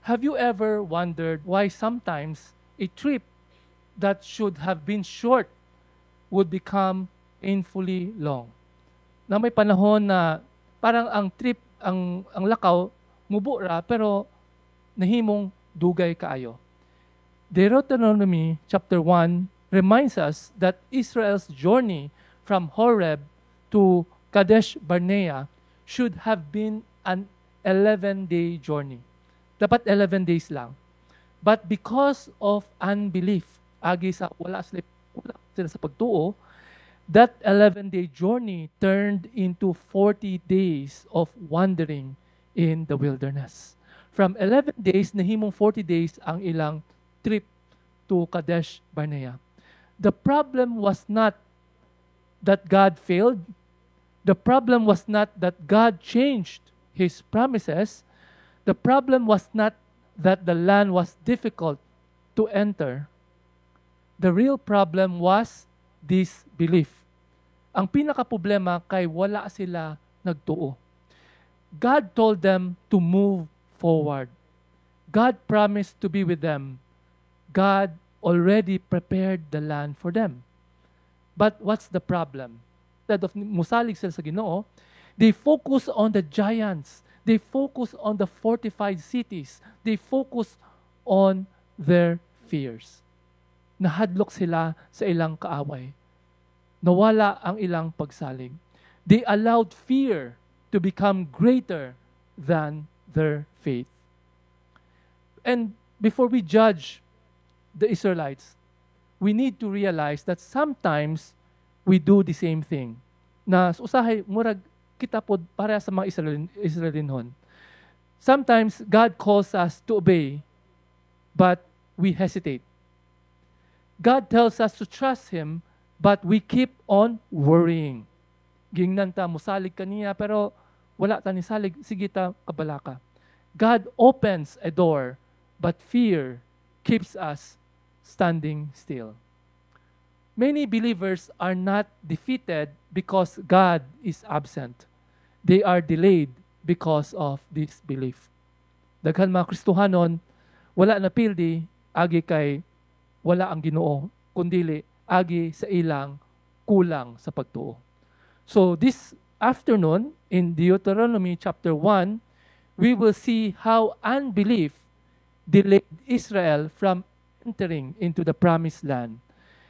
Have you ever wondered why sometimes a trip that should have been short would become painfully long? Na may panahon na parang ang trip, ang lakaw, mubura, pero nahimong dugay kaayo. Deuteronomy chapter 1 reminds us that Israel's journey from Horeb to Kadesh Barnea should have been an 11-day journey. Dapat 11 days lang. But because of unbelief, agi sa wala sila sa pagtuo, that 11-day journey turned into 40 days of wandering in the wilderness. From 11 days, nahimong 40 days ang ilang trip to Kadesh Barnea. The problem was not that God failed. The problem was not that God changed His promises. The problem was not that the land was difficult to enter. The real problem was disbelief. Ang pinaka-problema kay wala sila nagtuo. God told them to move forward. God promised to be with them. God already prepared the land for them. But what's the problem? Instead of musalig sila sa Ginoo, they focus on the giants. They focus on the fortified cities. They focus on their fears. Nahadlok sila sa ilang kaaway. Nawala ang ilang pagsalig. They allowed fear to become greater than their faith. And before we judge the Israelites, we need to realize that sometimes we do the same thing. Na usahay, murag kita pod para sa mga Israelinhon. Sometimes God calls us to obey, but we hesitate. God tells us to trust Him, but we keep on worrying. Gingnan ta, musalig kaniya, pero wala ta ni salig, sige ta, kabalaka. God opens a door, but fear keeps us standing still. Many believers are not defeated because God is absent. They are delayed because of disbelief. Daghan mga Kristohanon, wala na pildi, agi kay wala ang Ginoo, kundili agi sa ilang kulang sa pagtuo. So this afternoon, in Deuteronomy chapter 1, we will see how unbelief delayed Israel from entering into the promised land.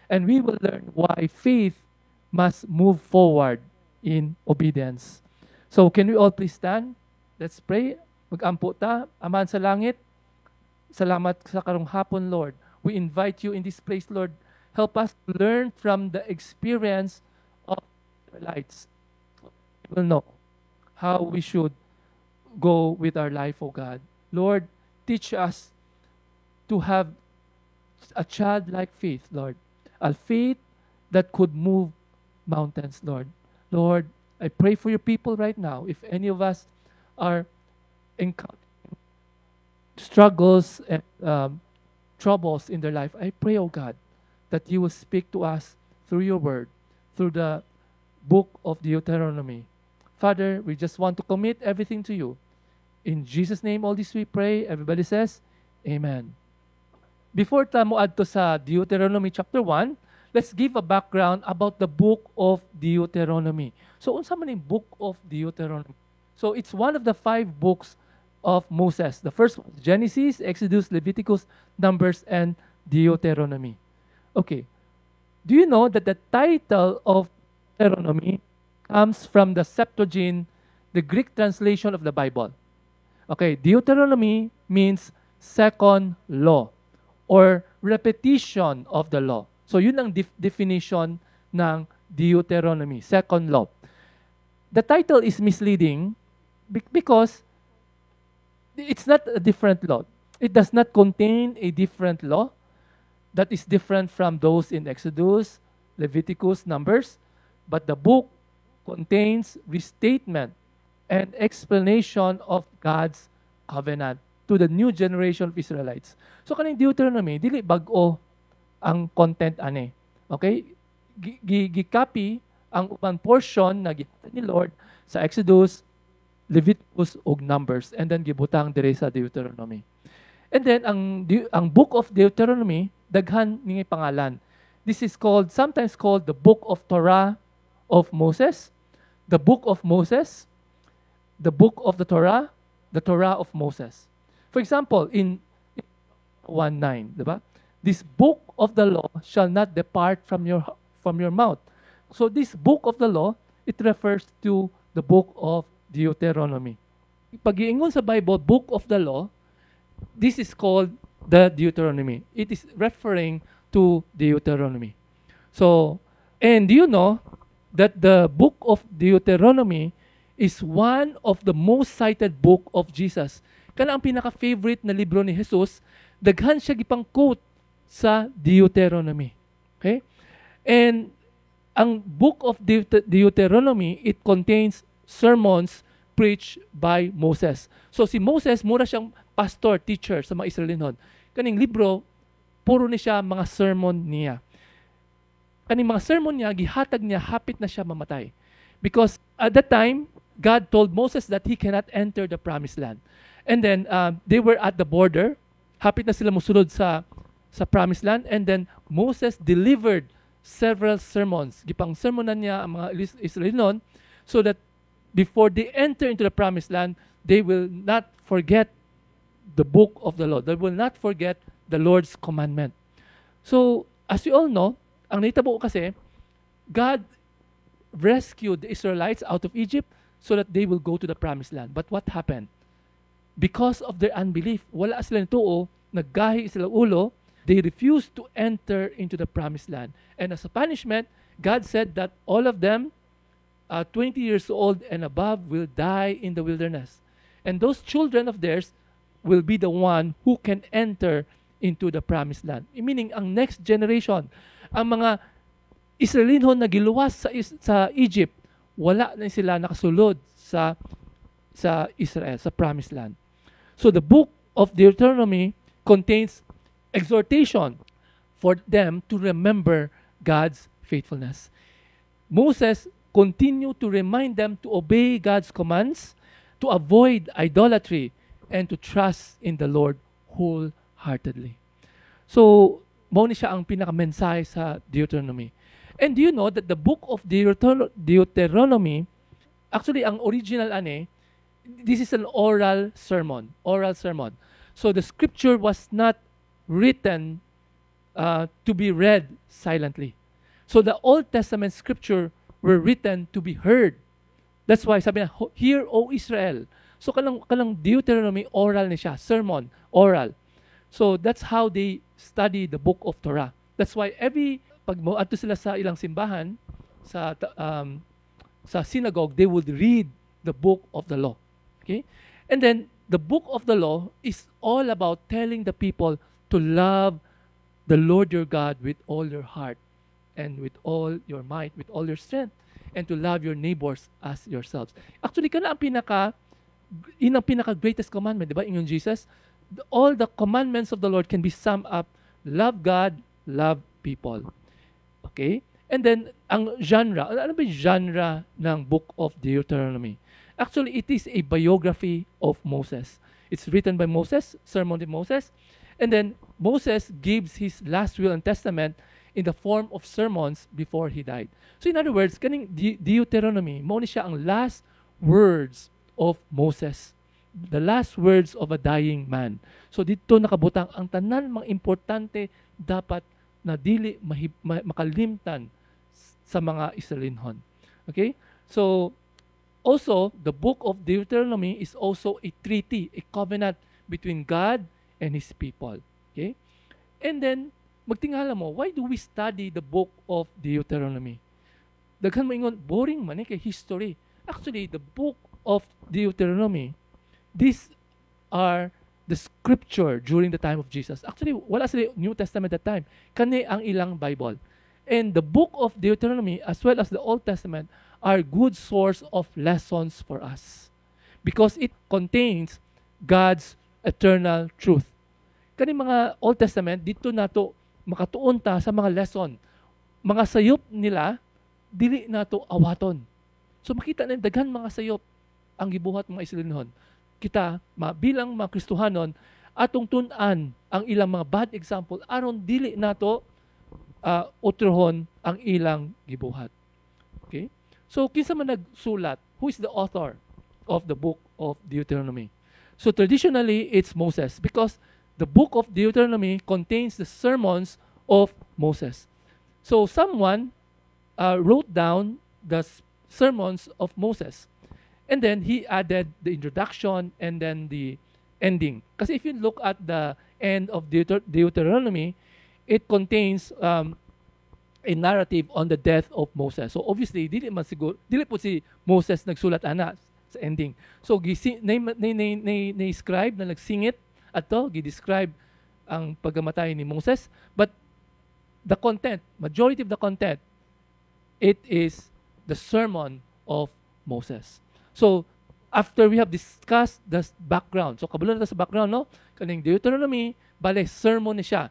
And we will learn why faith must move forward in obedience. So can we all please stand? Let's pray. Mag-ampo ta. Aman sa langit, salamat sa karong hapon, Lord. We invite you in this place, Lord. Help us to learn from the experience of the Israelites. We will know how we should go with our life, O God. Lord, teach us to have a childlike faith, Lord. A faith that could move mountains, Lord. Lord, I pray for your people right now. If any of us are encountering struggles and troubles in their life, I pray, oh God, that you will speak to us through your word, through the book of Deuteronomy. Father, we just want to commit everything to you. In Jesus' name, all this we pray. Everybody says, Amen. Before tamo adto sa Deuteronomy chapter 1, let's give a background about the book of Deuteronomy. So, unsa man yung book of Deuteronomy? So, it's one of the 5 books of Moses. The first one, Genesis, Exodus, Leviticus, Numbers, and Deuteronomy. Okay. Do you know that the title of Deuteronomy comes from the Septuagint, the Greek translation of the Bible? Okay, Deuteronomy means second law or repetition of the law. So yun ang definition ng Deuteronomy, second law. The title is misleading because it's not a different law. It does not contain a different law that is different from those in Exodus, Leviticus, Numbers, but the book contains restatement and explanation of God's covenant to the new generation of Israelites. So kaning Deuteronomy, dili bag-o ang content ani. Okay? Gi-copy ang ubang portion na gihatag ni Lord sa Exodus, Leviticus ug Numbers, and then gibutang dire sa Deuteronomy. And then, ang book of Deuteronomy, daghan ng pangalan. This is sometimes called the book of Torah of Moses, the book of Moses, the book of the Torah of Moses. For example, in 1:9, di ba? This book of the law shall not depart from your mouth. So this book of the law, it refers to the book of Deuteronomy. Pag iingon sa Bible, book of the law, this is called the Deuteronomy. It is referring to Deuteronomy. So, and do you know that the book of Deuteronomy is one of the most cited book of Jesus? Kana ang pinaka-favorite na libro ni Jesus, daghan siya gipang quote sa Deuteronomy. Okay? And ang book of Deuteronomy, it contains sermons preached by Moses. So si Moses, mura siyang pastor, teacher sa mga Israelinon. Kaning libro, puro ni siya mga sermon niya. Kaning mga sermon niya, gihatag niya, hapit na siya mamatay. Because at that time, God told Moses that he cannot enter the promised land. And then, they were at the border. Hapit na sila musulod sa promised land. And then, Moses delivered several sermons. Gipang sermonan niya ang mga Israelinon so that before they enter into the promised land, they will not forget the book of the law. They will not forget the Lord's commandment. So, as you all know, ang naitabo kasi, God rescued the Israelites out of Egypt so that they will go to the promised land. But what happened? Because of their unbelief, wala sila nituo, naggahi sila ulo, they refused to enter into the promised land. And as a punishment, God said that all of them, 20 years old and above, will die in the wilderness. And those children of theirs will be the one who can enter into the promised land. Meaning, ang next generation, ang mga Israelinon na giluwas sa Egypt, wala na sila nakasulod sa Israel, sa promised land. So the book of Deuteronomy contains exhortation for them to remember God's faithfulness. Moses continued to remind them to obey God's commands, to avoid idolatry, and to trust in the Lord wholeheartedly. So, mao ni siya ang pinaka-mensahe sa Deuteronomy. And do you know that the book of Deuteronomy, actually ang original this is an oral sermon. So the scripture was not written to be read silently. So the Old Testament scripture were written to be heard. That's why sabi na, hear, O Israel. So kanang Deuteronomy, oral ni siya, sermon, oral. So that's how they study the book of Torah. That's why pag moadto sila sa ilang simbahan, sa synagogue, they would read the book of the law. Okay? And then, the book of the law is all about telling the people to love the Lord your God with all your heart and with all your might, with all your strength, and to love your neighbors as yourselves. Actually, kana ang pinaka-greatest commandment, di ba? Ingon Jesus, all the commandments of the Lord can be summed up, love God, love people. Okay? And then, ang genre, ano ba yung genre ng book of Deuteronomy? Actually, it is a biography of Moses. It's written by Moses, sermon of Moses, and then Moses gives his last will and testament in the form of sermons before he died. So in other words, kaning Deuteronomy, mao ni siya ang last words of Moses, the last words of a dying man. So dito nakabutang ang tanan mga importante dapat na dili makalimtan sa mga Israelinhon. Okay? So also, the book of Deuteronomy is also a treaty, a covenant between God and His people. Okay? And then, magtingala mo, why do we study the book of Deuteronomy? Daghan mo ingon, boring man kay history. Actually, the book of Deuteronomy, these are the scripture during the time of Jesus. Actually, wala sila New Testament at that time. Kani ang ilang Bible. And the book of Deuteronomy, as well as the Old Testament, are good source of lessons for us because it contains God's eternal truth. Kani mga Old Testament, dito nato makatuon ta sa mga lesson. Mga sayop nila, dili nato awaton. So makita na daghan mga sayop ang gibuhat mga Israelinhon. Kita, bilang mga Kristohanon, atong tun-an ang ilang mga bad example aron dili nato utrohon ang ilang gibuhat. Okay? So kinsa man nagsulat? Who is the author of the book of Deuteronomy? So traditionally it's Moses because the book of Deuteronomy contains the sermons of Moses. So someone wrote down the sermons of Moses. And then he added the introduction and then the ending. Kasi if you look at the end of Deuteronomy, it contains a narrative on the death of Moses. So obviously, dili po si Moses nagsulat ana sa ending. So scribe na nagsingit ato, gi-describe ang pagkamatay ni Moses, but the content, majority of the content, it is the sermon of Moses. So, after we have discussed the background, so kabalo na sa background, no? Kaning Deuteronomy, bale, sermon ni siya.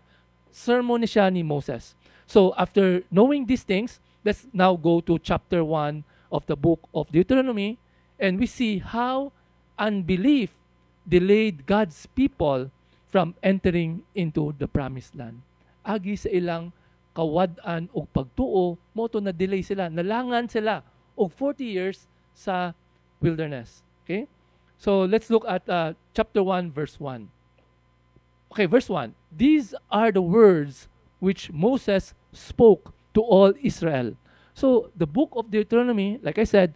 Sermon ni siya ni Moses. So, after knowing these things, let's now go to chapter 1 of the book of Deuteronomy, and we see how unbelief delayed God's people from entering into the promised land. Agi sa ilang kawad-an o pagtuo, moto na delay sila, nalangan sila og 40 years sa wilderness. Okay? So let's look at chapter 1, verse 1. Okay, verse 1. These are the words which Moses spoke to all Israel. So the book of Deuteronomy, like I said,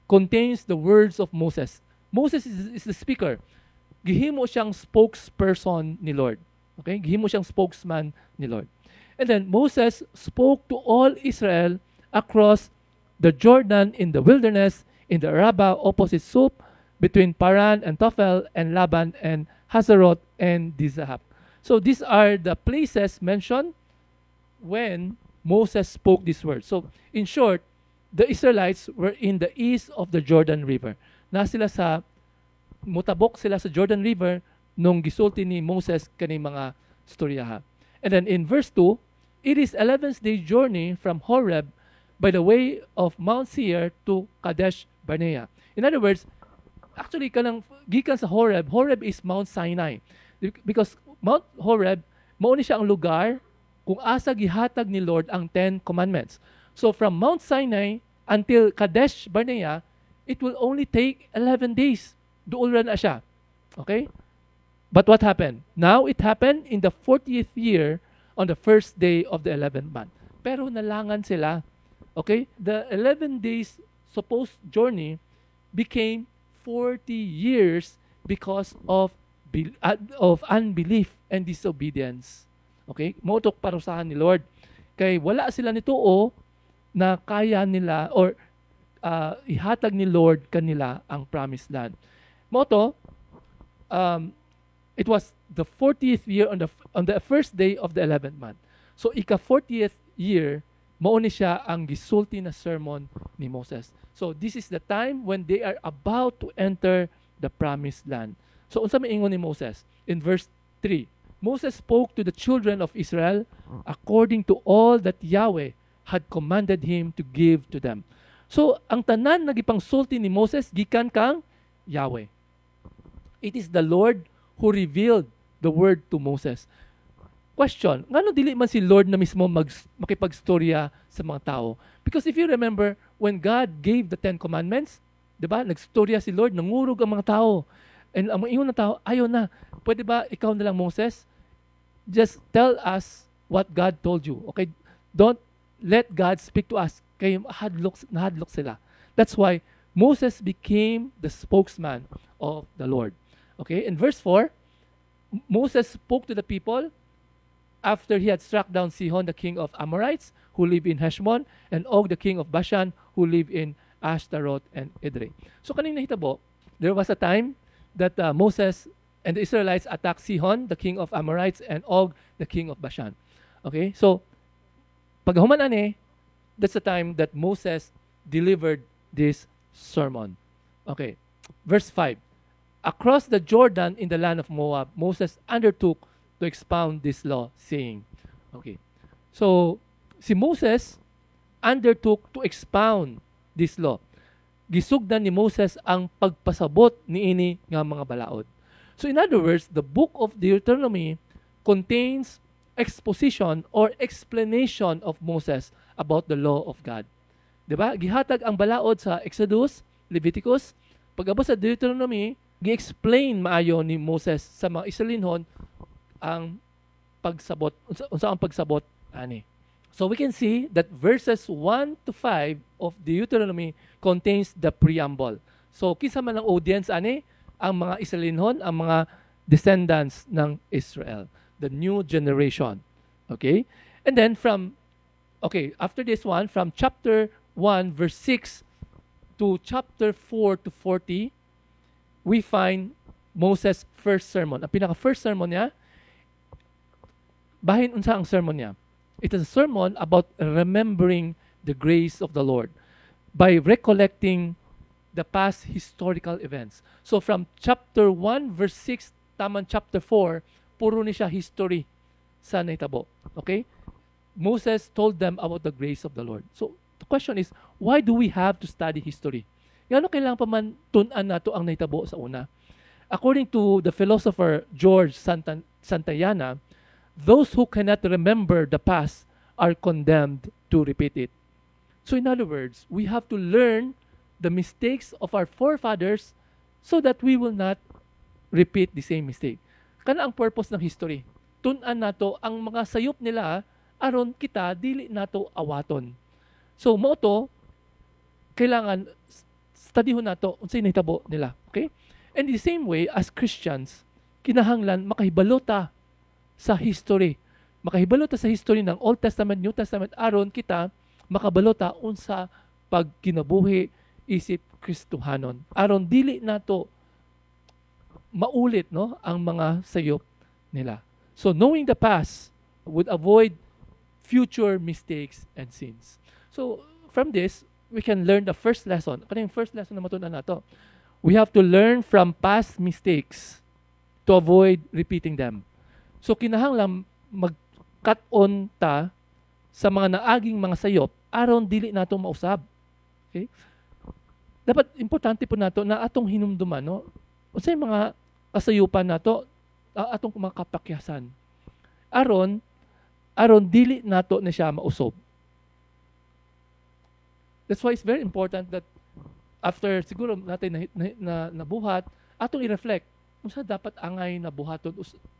contains the words of Moses. Moses is the speaker. Gihimo siyang spokesperson ni Lord. Okay? Gihimo siyang spokesman ni Lord. And then Moses spoke to all Israel across the Jordan in the wilderness, in the Arabah opposite Sup, between Paran and Tophel, and Laban and Hazeroth and Dizahab. So these are the places mentioned when Moses spoke these words. So in short, the Israelites were in the east of the Jordan River. Mutabok sila sa Jordan River nung gisulti ni Moses kani mga storyaha. And then in verse 2, it is 11th day journey from Horeb by the way of Mount Seir to Kadesh Barnea. In other words, actually kanang gikan sa Horeb, Horeb is Mount Sinai. Because Mount Horeb, mao ni siya ang lugar kung asa gihatag ni Lord ang 10 commandments. So from Mount Sinai until Kadesh Barnea, it will only take 11 days. Duol ra na siya. Okay? But what happened? Now it happened in the 40th year on the first day of the 11th month. Pero nalangan sila. Okay? The 11 days supposed journey became 40 years because of unbelief and disobedience. Okay? Motok parusahan ni Lord. Kay wala sila nituo na kaya nila or ihatag ni Lord kanila ang promised land. Moto, it was the 40th year on the first day of the 11th month. So ika 40th year, mauni siya ang gisulti na sermon ni Moses. So this is the time when they are about to enter the promised land. So unsa may ingon ni Moses? In verse 3, Moses spoke to the children of Israel according to all that Yahweh had commanded him to give to them. So ang tanan nagipangsulti ni Moses gikan kang Yahweh. It is the Lord who revealed the word to Moses. Question, ngano dili man si Lord na mismo makipagstorya sa mga tao? Because if you remember, when God gave the 10 commandments, di ba, nagstorya si Lord, nangurog ang mga tao. And ang mga na tao, ayaw na. Pwede ba ikaw na lang, Moses? Just tell us what God told you. Okay? Don't let God speak to us. Kaya nahadlok sila. That's why Moses became the spokesman of the Lord. Okay? In verse 4, Moses spoke to the people after he had struck down Sihon, the king of Amorites, who lived in Heshbon, and Og, the king of Bashan, who lived in Ashtaroth and Edrei. So kaning nahitabo, there was a time that Moses and the Israelites attacked Sihon, the king of Amorites, and Og, the king of Bashan. Okay? So, paghuman ani, that's the time that Moses delivered this sermon. Okay. Verse 5. Across the Jordan in the land of Moab, Moses undertook to expound this law, saying, okay. So, si Moses undertook to expound this law. Gisugdan ni Moses ang pagpasabot niini nga mga balaod. So in other words, the book of Deuteronomy contains exposition or explanation of Moses about the law of God. Diba? Gihatag ang balaod sa Exodus, Leviticus. Pag-abot sa Deuteronomy, gi-explain maayo ni Moses sa mga Israelinhon ang pagsabot, unsa ang pagsabot ani. So we can see that verses 1 to 5 of Deuteronomy contains the preamble. So kinsa man ang audience ani? Ang mga Israelinhon, ang mga descendants ng Israel, the new generation. Okay? And then after this one, from chapter 1 verse 6 to chapter 4 to 40, we find Moses' first sermon. Ang pinaka-first sermon niya, bahin unsa ang sermon niya. It is a sermon about remembering the grace of the Lord by recollecting the past historical events. So from chapter 1 verse 6 taman chapter 4, puro ni siya history sa nahitabo. Okay? Moses told them about the grace of the Lord. So the question is, why do we have to study history? Ngano kailangan pa man tun-an nato ang nahitabo sa una? According to the philosopher George Santayana, those who cannot remember the past are condemned to repeat it. So in other words, we have to learn the mistakes of our forefathers so that we will not repeat the same mistake. Kana ang purpose ng history. Tun-an nato ang mga sayop nila aron kita dili nato awaton. So mo to kailangan studyhon nato unsay nahitabo nila. Okay? And in the same way, as Christians, kinahanglan makahibalota sa history. Makahibalota sa history ng Old Testament, New Testament, aron kita makabalota unsa pagkinabuhi isip Kristohanon. Aron dili nato maulit ang mga sayop nila. So knowing the past would avoid future mistakes and sins. So from this, we can learn the first lesson. Ano yung first lesson na matunan nato? We have to learn from past mistakes to avoid repeating them. So kinahanglan mag-cut-on ta sa mga naaging mga sayop aron dili nato mausab. Okay? Dapat importante po nato na atong hinumduman, unsay mga kasayupan nato, atong mga kapakyasan. Aron dili nato na siya mausob. That's why it's very important that after siguro natin na nabuhat, atong i-reflect unsa dapat angay na buhaton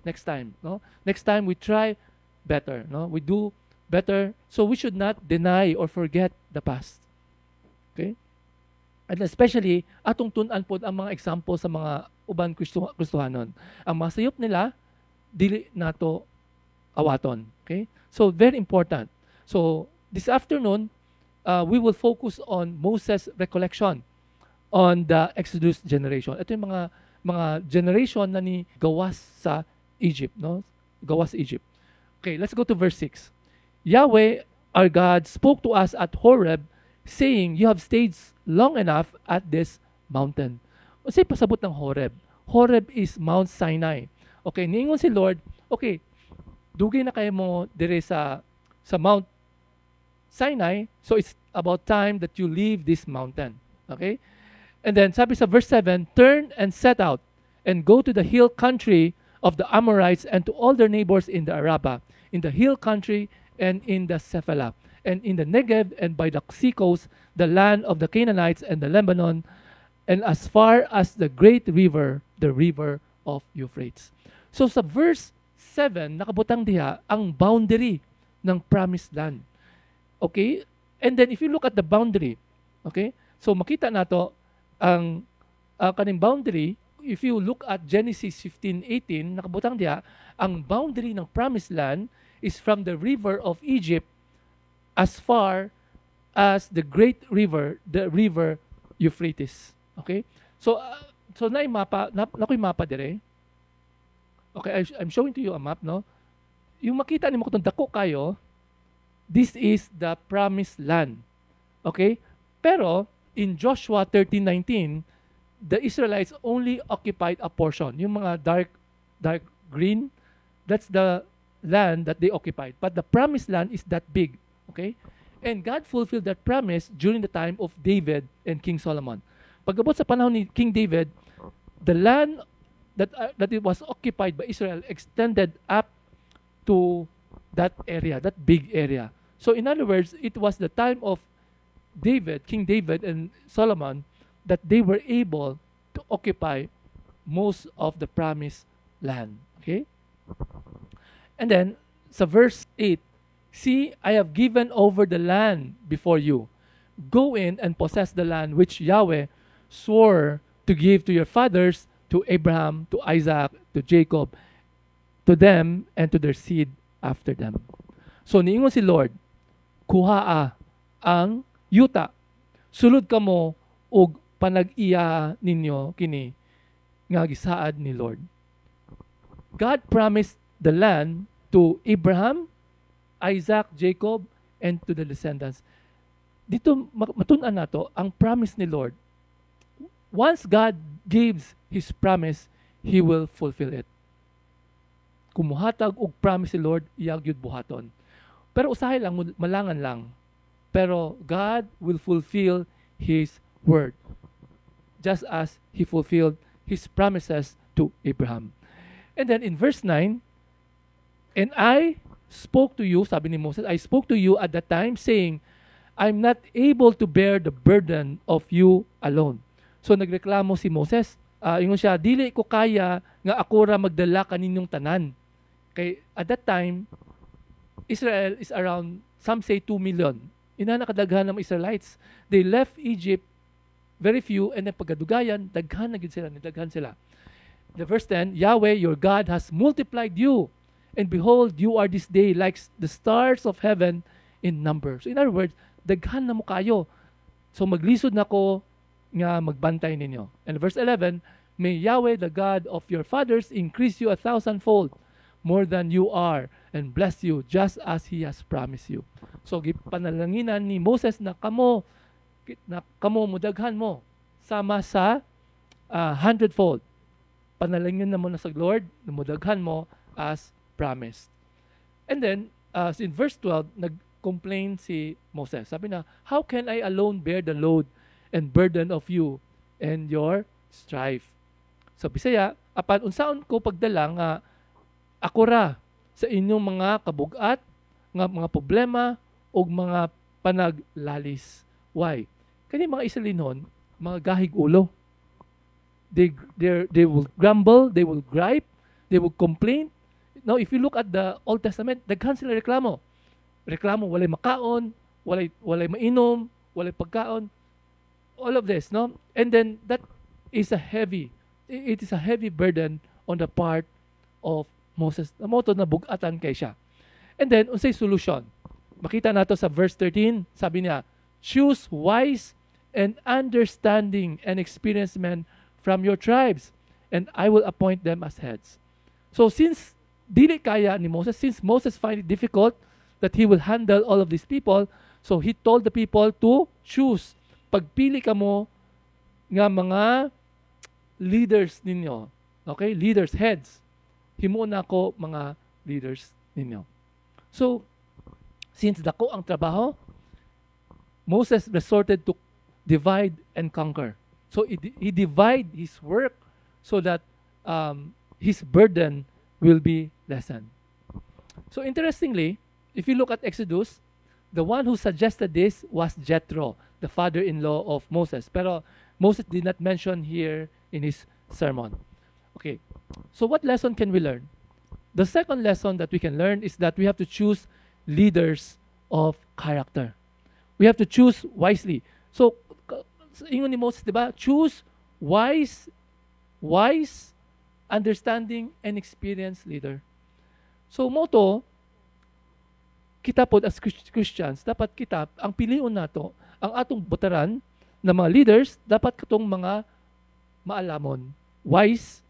next time, Next time we try better, We do better, so we should not deny or forget the past. Okay? And especially atong tun-an pod ang mga example sa mga uban Kristohanon. Ang mga sayop nila dili nato awaton. Okay? So very important. So this afternoon, we will focus on Moses' recollection on the Exodus generation. Ito yung mga generation na ni gawas sa Egypt, Gawas sa Egypt. Okay, let's go to verse 6. Yahweh, our God, spoke to us at Horeb, saying, "You have stayed long enough at this mountain." O say pasabot ng Horeb. Horeb is Mount Sinai. Okay, niingon si Lord, okay, dugay na kayo mo dire sa Mount Sinai, so it's about time that you leave this mountain. Okay? And then sabi sa verse 7, "Turn and set out and go to the hill country of the Amorites and to all their neighbors in the Arabah, in the hill country and in the Sephalah, and in the Negev and by the seacoast, the land of the Canaanites and the Lebanon, and as far as the great river, the river of Euphrates." So sa verse 7, nakabutang diha ang boundary ng promised land. Okay? And then if you look at the boundary, okay? So makita nato ang kaning boundary. If you look at Genesis 15:18, nakabutang diha ang boundary ng promised land is from the river of Egypt as far as the great river, the river Euphrates. Okay? So nakoy mapa dire. Okay, I'm showing to you a map, Yung makita nimo kung dako kayo, this is the promised land. Okay? Pero in Joshua 13:19, the Israelites only occupied a portion. Yung mga dark green, that's the land that they occupied. But the promised land is that big. Okay? And God fulfilled that promise during the time of David and King Solomon. Pag-abot sa panahon ni King David, the land that it was occupied by Israel extended up to that area, that big area. So in other words, it was the time of David, King David and Solomon, that they were able to occupy most of the promised land. Okay? And then, sa verse 8, see, I have given over the land before you. Go in and possess the land which Yahweh swore to give to your fathers, to Abraham, to Isaac, to Jacob, to them, and to their seed after them. So, niingon si Lord, kuhaa ang yuta. Sulod kamo og panag-iya ninyo kini nga gisaad ni Lord. God promised the land to Abraham, Isaac, Jacob, and to the descendants. Dito matun-an nato ang promise ni Lord. Once God gives His promise, He will fulfill it. Kumuhatag og promise ni Lord, iyag yun buhaton. Pero usahay lang, malangan lang. Pero God will fulfill His word. Just as He fulfilled His promises to Abraham. And then in verse 9, and I spoke to you, sabi ni Moses, I spoke to you at that time saying, I'm not able to bear the burden of you alone. So nagreklamo si Moses, ingon siya, dili ko kaya nga ako ra magdala kaninyong tanan. Kay at that time, Israel is around, some say 2 million. Ina nakadaghan ng Israelites. They left Egypt, very few, and then pagadugayan, daghan na gid sila, nidaghan sila. The verse 10, Yahweh, your God, has multiplied you, and behold, you are this day like the stars of heaven in number. So in other words, daghan na mo kayo. So maglisod na ko nga magbantay ninyo. And verse 11, may Yahweh, the God of your fathers, increase you 1,000-fold more than you are, and bless you just as He has promised you. So gipanalanginan ni Moses na kamo mudaghan mo sama sa 100-fold. Panalangin na mo na sa Lord, na mudaghan mo as promised. And then, in verse 12, nag-complain si Moses. Sabi na, how can I alone bear the load and burden of you and your strife? So, Bisaya, apan unsaon ko pagdala nga ako ra sa inyong mga kabugat, nga mga problema, o mga panaglalis. Why? Kani mga Israelinon, mga gahig ulo. They will grumble, they will gripe, they will complain. Now, if you look at the Old Testament, daghan sila reklamo. Reklamo, walay makaon, walay mainom, walay pagkaon. All of this, no? And then, that is it is a heavy burden on the part of Moses. Namoto na bugatan kay siya. And then, unsay solution? Makita nato sa verse 13, sabi niya, choose wise and understanding and experienced men from your tribes, and I will appoint them as heads. So since dili kaya ni Moses, since Moses find it difficult that he will handle all of these people, so he told the people to choose. Pagpili ka mo nga mga leaders ninyo. Okay? Leaders, heads. Himuna ko mga leaders ninyo. So, since dako ang trabaho, Moses resorted to divide and conquer. So he divide his work so that his burden will be lessened. So interestingly, if you look at Exodus, the one who suggested this was Jethro, the father-in-law of Moses. Pero Moses did not mention here in his sermon. Okay, so what lesson can we learn? The second lesson that we can learn is that we have to choose leaders of character. We have to choose wisely. So, ingon ni Moses, di ba? Choose wise, understanding, and experienced leader. So, moto, kita po as Christians, dapat kita, ang piliun nato, ang atong botaran na mga leaders, dapat katong mga maalamon, wise,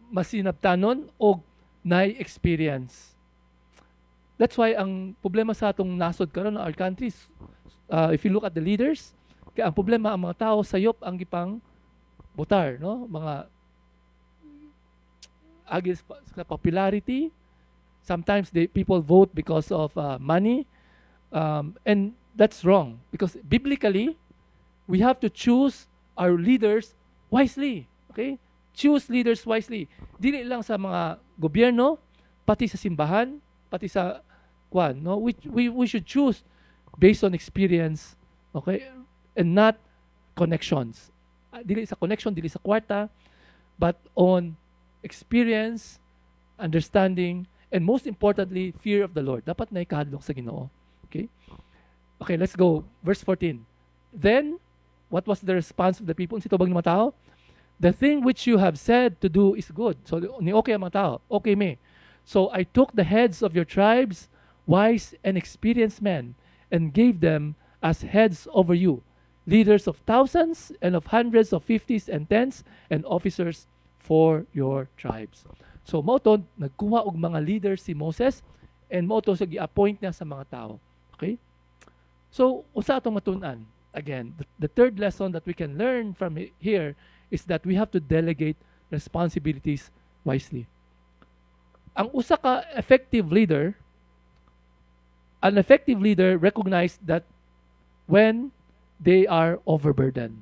masinabtanon, o na-experience. That's why ang problema sa atong nasod karon na our countries, if you look at the leaders, kaya ang problema ang mga tao sayop ang gipang botar, no? Mga agis sa popularity. Sometimes people vote because of money, and that's wrong because biblically we have to choose our leaders wisely. Okay, choose leaders wisely. Dili lang sa mga gobyerno, pati sa simbahan, pati sa kwan, no? We should choose based on experience, okay? And not connections. Dili sa connection, dili sa kwarta, but on experience, understanding, and most importantly, fear of the Lord. Dapat na ikahadlok sa Ginoo. Okay? Okay, let's go. Verse 14. Then, what was the response of the people? Si tubag ng mga tao? The thing which you have said to do is good. So, ni okay ang mga tao. Okay me. So, I took the heads of your tribes, wise and experienced men, and gave them as heads over you, leaders of thousands and of hundreds of fifties and tens, and officers for your tribes. So, mao to, nagkuha og mga leaders si Moses, and mao to sa gi-appoint niya sa mga tao. Okay? So, usa atong matun-an. Again, the third lesson that we can learn from here is that we have to delegate responsibilities wisely. Ang usa ka effective leader, an effective leader recognized that when they are overburdened.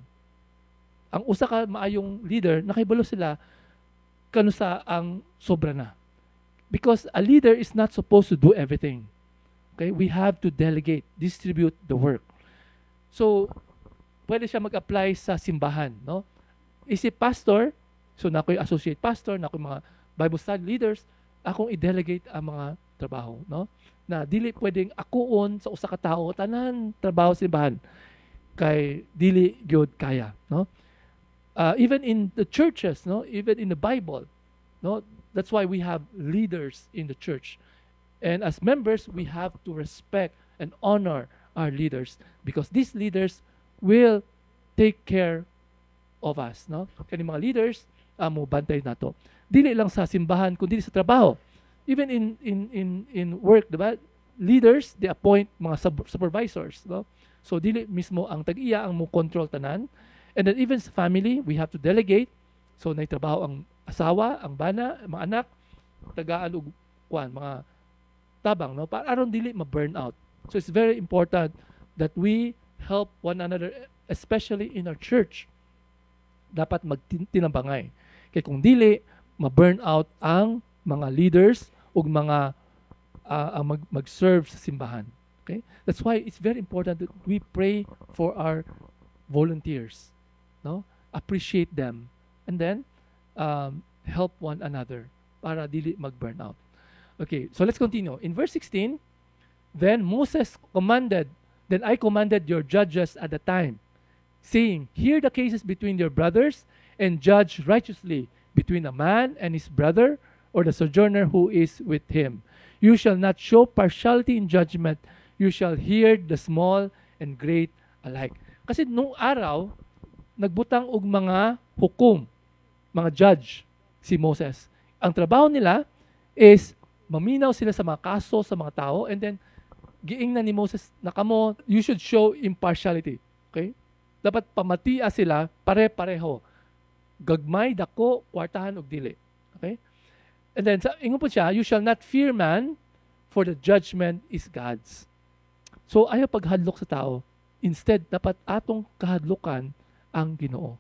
Ang usa ka maayong leader, nakahibalo sila kanusa ang sobra na. Because a leader is not supposed to do everything. Okay? We have to delegate, distribute the work. So, pwede siya mag-apply sa simbahan, no? Isip pastor, so na ako'y associate pastor, na ako'y mga Bible study leaders, akong i-delegate ang mga trabaho, no? Na dili pwedeng akuon sa usa ka tawo tanan trabaho sa simbahan kay dili gyud kaya, no? Even in the churches, no? Even in the Bible, no? That's why we have leaders in the church. And as members, we have to respect and honor our leaders because these leaders will take care of us, no? Kani mga leaders mo bantay nato. Dili lang sa simbahan kundi sa trabaho. Even in work, diba? Leaders, they appoint mga supervisors, no? So dili mismo ang tag-iya ang mo control tanan. And then even sa family, we have to delegate. So naitrabaho ang asawa, ang bana, mga anak, tagaan og kwan, mga tabang, no? Para aron dili ma-burn out. So it's very important that we help one another, especially in our church. Dapat magtinambangay. Kaya kung dili, ma-burn out ang mga leaders ug mga mag-serve sa simbahan. Okay? That's why it's very important that we pray for our volunteers. No? Appreciate them. And then, help one another para dili mag-burn out. Okay, so let's continue. In verse 16, then I commanded your judges at the time, saying, hear the cases between your brothers and judge righteously between a man and his brother or the sojourner who is with him. You shall not show partiality in judgment. You shall hear the small and great alike. Kasi nung araw, nagbutang og mga hukom, mga judge, si Moses. Ang trabaho nila is maminaw sila sa mga kaso sa mga tao and then giingnan ni Moses na kamo, you should show impartiality. Okay? Dapat pamatia sila pare-pareho. Gagmay, dako, kwartahan, ug dili. Okay? And then, ingon po siya, you shall not fear man, for the judgment is God's. So, ayaw paghadlok sa tao. Instead, dapat atong kahadlokan ang Ginoo.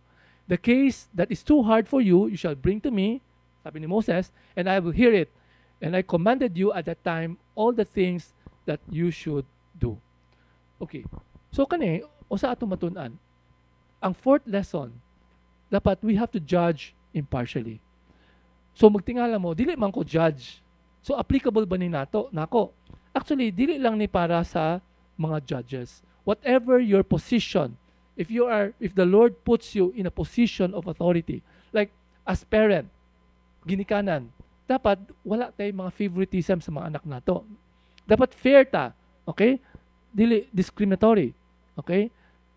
The case that is too hard for you, you shall bring to me, sabi ni Moses, and I will hear it. And I commanded you at that time all the things that you should do. Okay. So, kani, o sa atong matun-an, ang fourth lesson, dapat we have to judge impartially. So magtingala mo, dili man ko judge. So applicable ba ni nako? Actually, dili lang ni para sa mga judges. Whatever your position, if the Lord puts you in a position of authority, like as parent, ginikanan, dapat wala tay mga favoritism sa mga anak nato. Dapat fair ta, okay? Dili discriminatory, okay?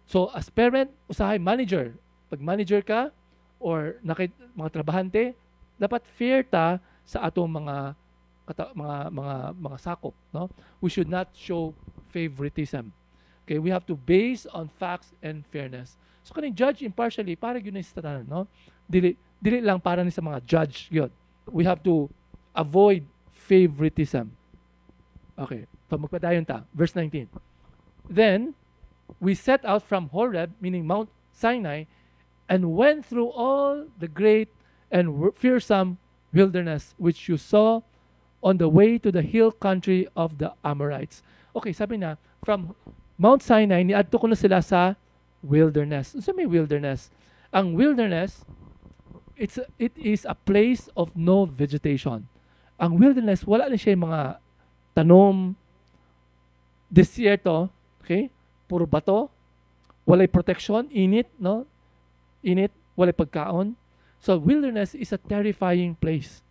So as parent, usahay manager. Pag manager ka or mga trabahante, dapat fair ta sa atong mga sakop, no? We should not show favoritism. Okay, we have to base on facts and fairness. So kaning judge impartially para gyud sa tanan, no? Dili lang para ni sa mga judge gyud. We have to avoid favoritism. Okay, magpadayon ta. Verse 19. Then we set out from Horeb, meaning Mount Sinai, and went through all the great and fearsome wilderness which you saw on the way to the hill country of the Amorites. Okay, sabi na, from Mount Sinai, niadto ko na sila sa wilderness. Ano may wilderness? Ang wilderness, it is a place of no vegetation. Ang wilderness, wala na siya yung mga tanom, desierto, okay? Puro bato, walay protection, init, no? Init, walay pagkaon. So wilderness is a terrifying place.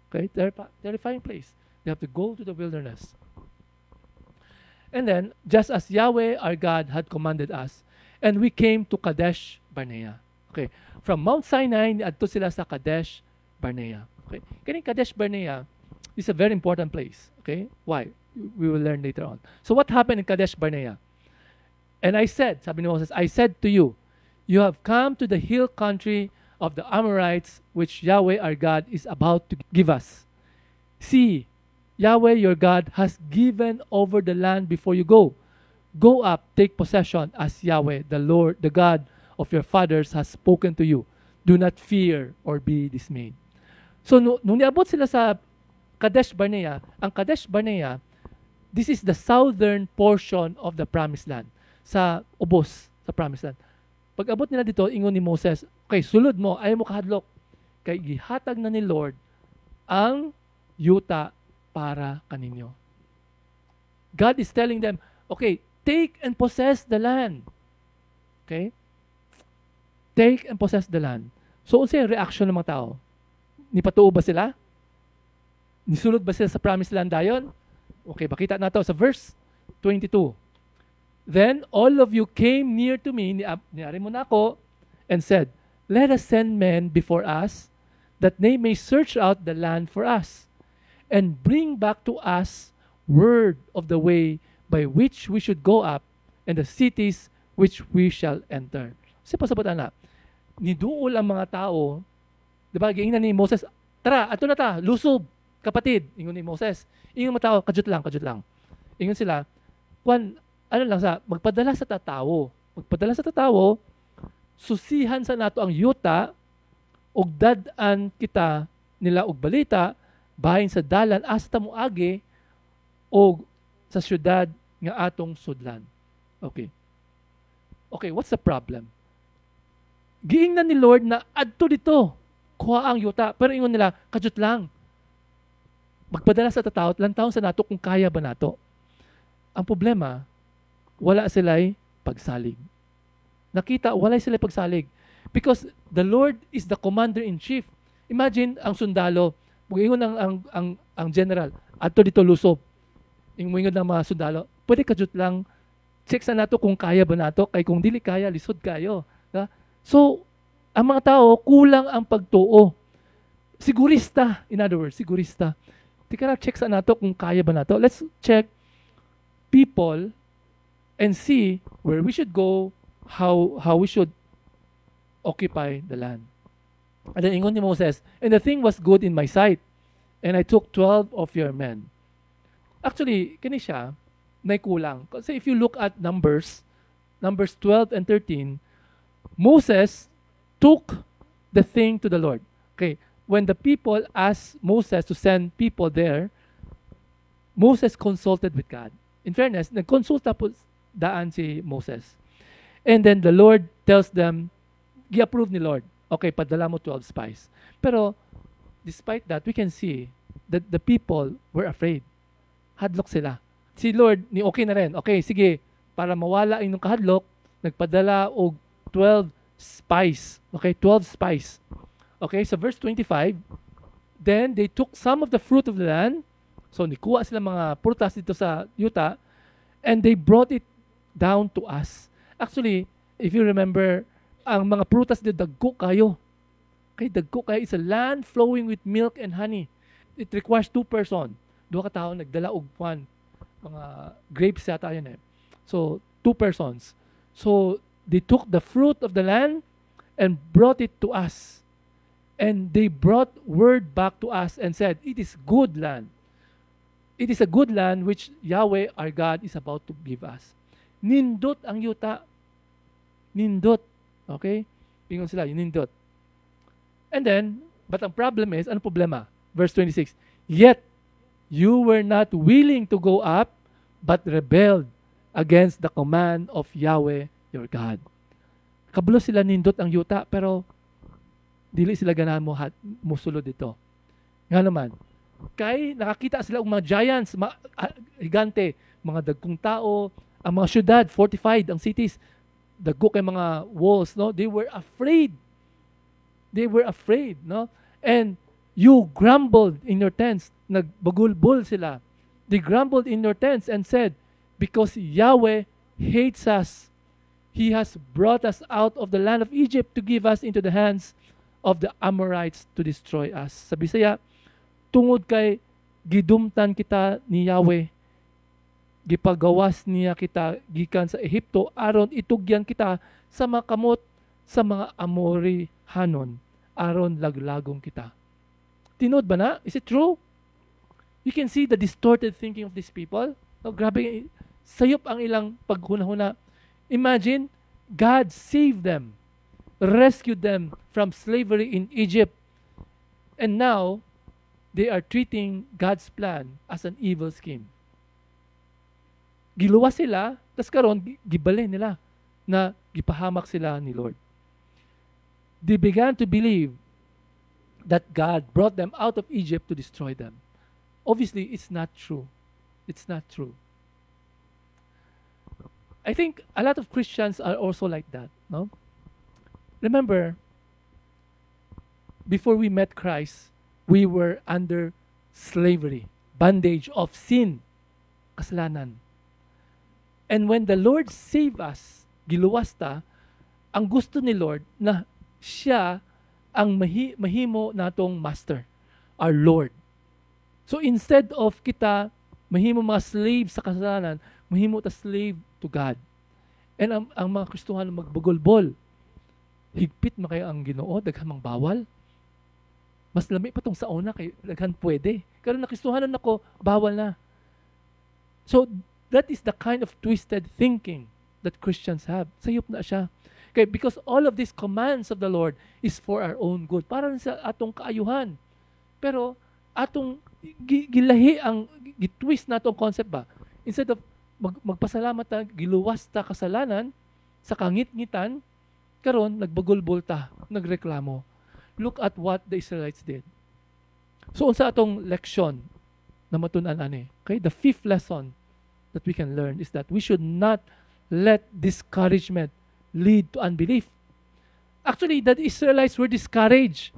Okay? Terrifying place. They have to go to the wilderness. And then, just as Yahweh our God had commanded us, and we came to Kadesh Barnea. Okay. From Mount Sinai, niadto sila sa Kadesh Barnea. Okay. Kaning Kadesh Barnea is a very important place. Okay. Why? We will learn later on. So what happened in Kadesh Barnea? And I said, sabi ni Moses, I said to you, you have come to the hill country of the Amorites, which Yahweh our God is about to give us. See, Yahweh your God has given over the land before you go. Go up, take possession, as Yahweh, the Lord, the God of your fathers, has spoken to you. Do not fear or be dismayed. So, nung niabot sila sa Kadesh Barnea, ang Kadesh Barnea, this is the southern portion of the Promised Land. Sa ubos, sa Promised Land. Pag abot nila dito, ingon ni Moses, okay, sulod mo, ayaw mo kahadlok. Kay gihatag na ni Lord ang yuta para kaninyo. God is telling them, okay, take and possess the land. Okay? Take and possess the land. So, unsa yung reaction ng mga tao? Nipatuo ba sila? Nisulod ba sila sa promised land dayon? Okay, bakita nato sa verse 22. Then all of you came near to me, niari mo na ako, and said, let us send men before us, that they may search out the land for us, and bring back to us word of the way by which we should go up, and the cities which we shall enter. Kasi pasabot na, niduol ang mga tao, di ba, giingnan ni Moses, tara, ato na ta, lusob, kapatid, ingon ni Moses. Ingon mga tao, kajut lang. Ingon sila, magpadala sa tatawo, susihan sa nato ang yuta, og dadan kita nila og balita, bahin sa dalan, hasta mo agi, o sa syudad nga atong sudlan. Okay. Okay, what's the problem? Giingnan ni Lord na adto dito, kuha ang yuta, pero ingon nila, kajut lang. Magpadala sa tatawo, lantaw sa nato kung kaya ba nato. Ang problema, wala sila'y pagsalig. Nakita, wala sila'y pagsalig. Because the Lord is the commander-in-chief. Imagine, ang sundalo, mag-ingon ang general, adto dito lusob. Ingon ng mga sundalo, pwede kajut lang, check sa nato kung kaya ba nato, kay kung dili kaya, lisod kayo. Diba? So, ang mga tao, kulang ang pagtuo. Sigurista, in other words, sigurista. Tika na, check sa nato kung kaya ba nato. Let's check people and see where we should go, how we should occupy the land. And then ingon ni Moses, and the thing was good in my sight, and I took 12 of your men. Actually, kini siya, may kulang. Kasi if you look at Numbers 12 and 13, Moses took the thing to the Lord. Okay, when the people asked Moses to send people there, Moses consulted with God. In fairness, nagkonsulta po daan si Moses. And then the Lord tells them, gi-approve ni Lord, okay, padala mo 12 spies. Pero, despite that, we can see that the people were afraid. Hadlok sila. Si Lord, ni okay na rin. Okay, sige, para mawala inyong kahadlok, nagpadala og 12 spies. Okay, 12 spies. Okay, so verse 25, then they took some of the fruit of the land. So, nikuha sila mga prutas dito sa yuta, and they brought it down to us. Actually, if you remember, ang mga prutas dito, dagko kayo. Okay, dagko kayo is a land flowing with milk and honey. It requires 2 persons. 2 ka tao, nagdala og one. Mga grapes yata yun eh. So, 2 persons. So, they took the fruit of the land and brought it to us. And they brought word back to us and said, it is good land. It is a good land which Yahweh our God is about to give us. Nindot ang yuta. Nindot. Okay? Pingon sila, nindot. And then, But ang problem is, ano problema? Verse 26, yet you were not willing to go up, but rebelled against the command of Yahweh your God. Kabalo sila nindot ang yuta, pero dili sila ganahan mo sulod dito. Nga naman, kay nakakita sila ng mga giants, higante, mga dagkong tao, ang mga syudad, fortified, ang cities, dagko kay mga walls, no? They were afraid. They were afraid, no? And you grumbled in your tents. Nagbagulbol sila. They grumbled in your tents and said, because Yahweh hates us, He has brought us out of the land of Egypt to give us into the hands of the Amorites to destroy us. Sa Bisaya, tungod kay gidumtan kita ni Yahweh, gipagawas niya kita gikan sa Ehipto aron itugyan kita sa mga kamot sa mga Amorihanon aron laglagong kita. Tinod ba na? Is it true? You can see the distorted thinking of these people. No, grabe, sayop ang ilang paghuna-huna. Imagine, God saved them, rescued them from slavery in Egypt, and now they are treating God's plan as an evil scheme. Giluwas sila, tas karon gibalin nila na gipahamak sila ni Lord. They began to believe that God brought them out of Egypt to destroy them. Obviously, it's not true. It's not true. I think a lot of Christians are also like that, no? Remember, before we met Christ, we were under slavery, bondage of sin, kasalanan. And when the Lord saved us, giluwas ta, ang gusto ni Lord na siya ang mahimo natong master, our Lord. So instead of kita mahimo mga slave sa kasalanan, mahimo ta slave to God. And ang mga Kristohano magbugol-bol. Higpit man kayo ang Ginoo, daghan mang bawal. Mas lami pa tong sauna kay daghan pwede. Karon na Kristohanon nako, bawal na. So that is the kind of twisted thinking that Christians have. Sayop na siya. Okay, because all of these commands of the Lord is for our own good. Para sa atong kaayuhan. Pero atong gilahi ang gitwist na atong concept ba. Instead of magpasalamat ta, giluwas ta kasalanan sa kangit-ngitan, karon nagbagulbol ta, nagreklamo. Look at what the Israelites did. So unsa atong leksyon na matun-an ani? Okay, the fifth lesson that we can learn is that we should not let discouragement lead to unbelief. Actually, the Israelites were discouraged.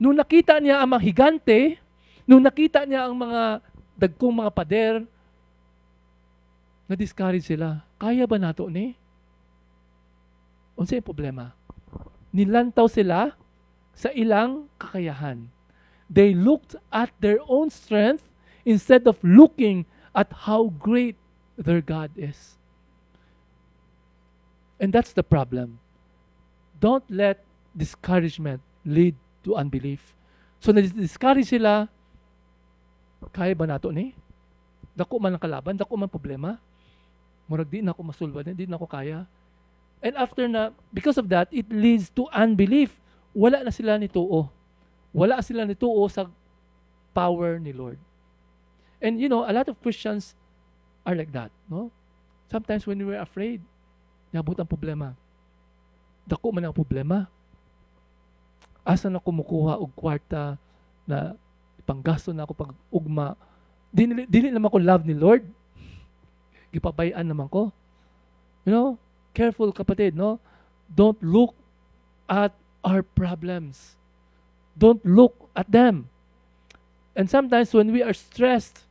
Nung nakita niya ang mga higante, nung nakita niya ang mga dagkong mga pader, na-discourage sila. Kaya ba nato ni? Unsa yung problema? Nilantaw sila sa ilang kakayahan. They looked at their own strength instead of looking at how great their God is. And that's the problem. Don't let discouragement lead to unbelief. So na-discourage sila, kaya ba nato ni? Dako man ang kalaban, dako man problema. Murag di na ako masulban, di na ako kaya. And after na, because of that, it leads to unbelief. Wala na sila nituo. Wala sila nituo sa power ni Lord. And you know, a lot of Christians are like that, no? Sometimes when we were afraid, nabot ang problema. Dako man ang problema. Asa na kumukuha og kwarta na panggasto na ako pag ugma. Dili naman ko love ni Lord. Gipabayan naman ko. You know, careful kapatid, no? Don't look at our problems. Don't look at them. And sometimes when we are stressed,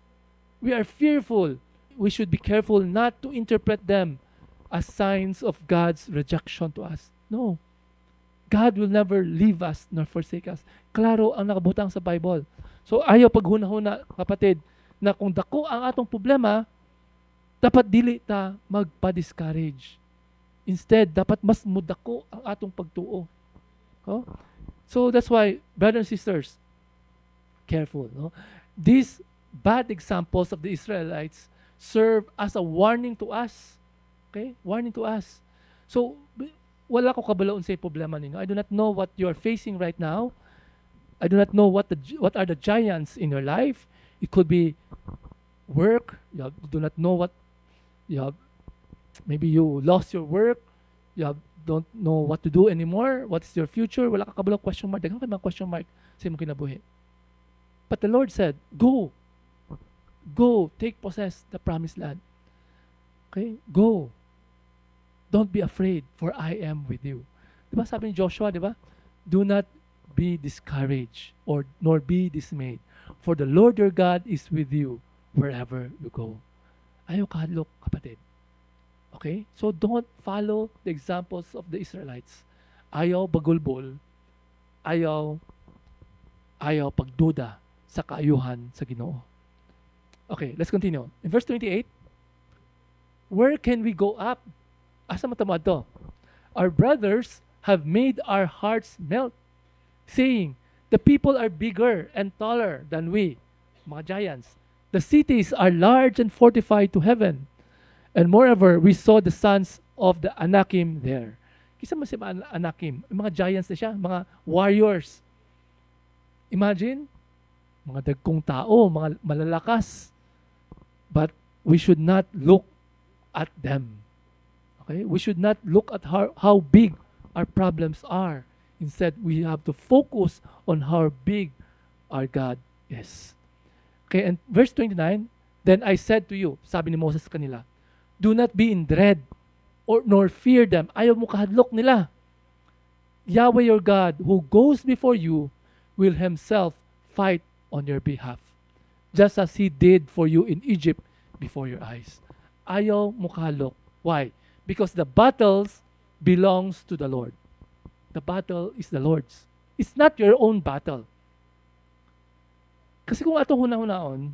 we are fearful, we should be careful not to interpret them as signs of God's rejection to us. No. God will never leave us nor forsake us. Klaro ang nakabutang sa Bible. So ayaw paghuna-huna, kapatid, na kung dako ang atong problema, dapat dili ta magpa-discourage. Instead, dapat mas mudako ang atong pagtuo. Oh? So that's why, brothers and sisters, careful. No? These bad examples of the Israelites serve as a warning to us. Okay? Warning to us. So, wala ko kabalaon sa problema ninyo. I do not know what you are facing right now. I do not know what are the giants in your life. It could be work. You do not know what you have. Maybe you lost your work. Don't know what to do anymore. What is your future? Wala ka kabalo question mark. Daghang kay mga question mark sa imong kinabuhi. But the Lord said, go. Go. Take possess the promised land. Okay? Go. Don't be afraid, for I am with you. Diba sabi ni Joshua, diba? Do not be discouraged or nor be dismayed, for the Lord your God is with you wherever you go. Ayaw kahadlok, kapatid. Okay? So don't follow the examples of the Israelites. Ayaw bagulbol. Ayaw pagduda sa kaayuhan sa Ginoo. Okay, let's continue. In verse 28, where can we go up? Asa matamo adto? Our brothers have made our hearts melt, saying, the people are bigger and taller than we, mga giants. The cities are large and fortified to heaven. And moreover, we saw the sons of the Anakim there. Kisa man si Anakim, mga giants na siya, mga warriors. Imagine, mga dagkong tao, mga malalakas. But we should not look at them. Okay? We should not look at how big our problems are. Instead, we have to focus on how big our God is. Okay, and verse 29, then I said to you, sabi ni Moses kanila, do not be in dread nor fear them. Ayaw mo kahadlok nila. Yahweh your God, who goes before you, will himself fight on your behalf, just as he did for you in Egypt before your eyes. Ayaw mo kahadlok. Why? Because the battles belongs to the Lord. The battle is the Lord's. It's not your own battle. Kasi kung atong hunahunahon,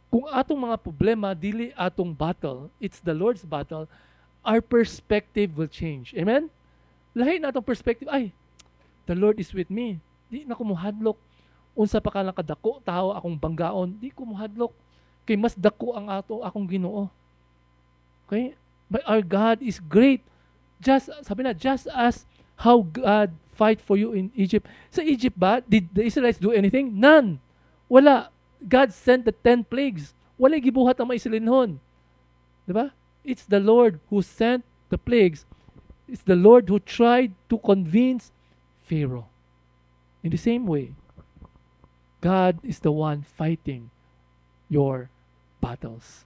kung atong mga problema, dili atong battle, it's the Lord's battle, our perspective will change. Amen? Lahi na atong perspective, ay, the Lord is with me. Di na ko muhadlok. Unsa pa ka lang kadako, tao akong banggaon, di ko muhadlok. Kay mas dako ang akong Ginoo. Okay? But our God is great. Just as how God fight for you in Egypt. Sa Egypt ba, did the Israelites do anything? None. Wala. God sent the 10 plagues. Wala gibuhat ang mga Israelinhon. Diba? It's the Lord who sent the plagues. It's the Lord who tried to convince Pharaoh. In the same way, God is the one fighting your battles.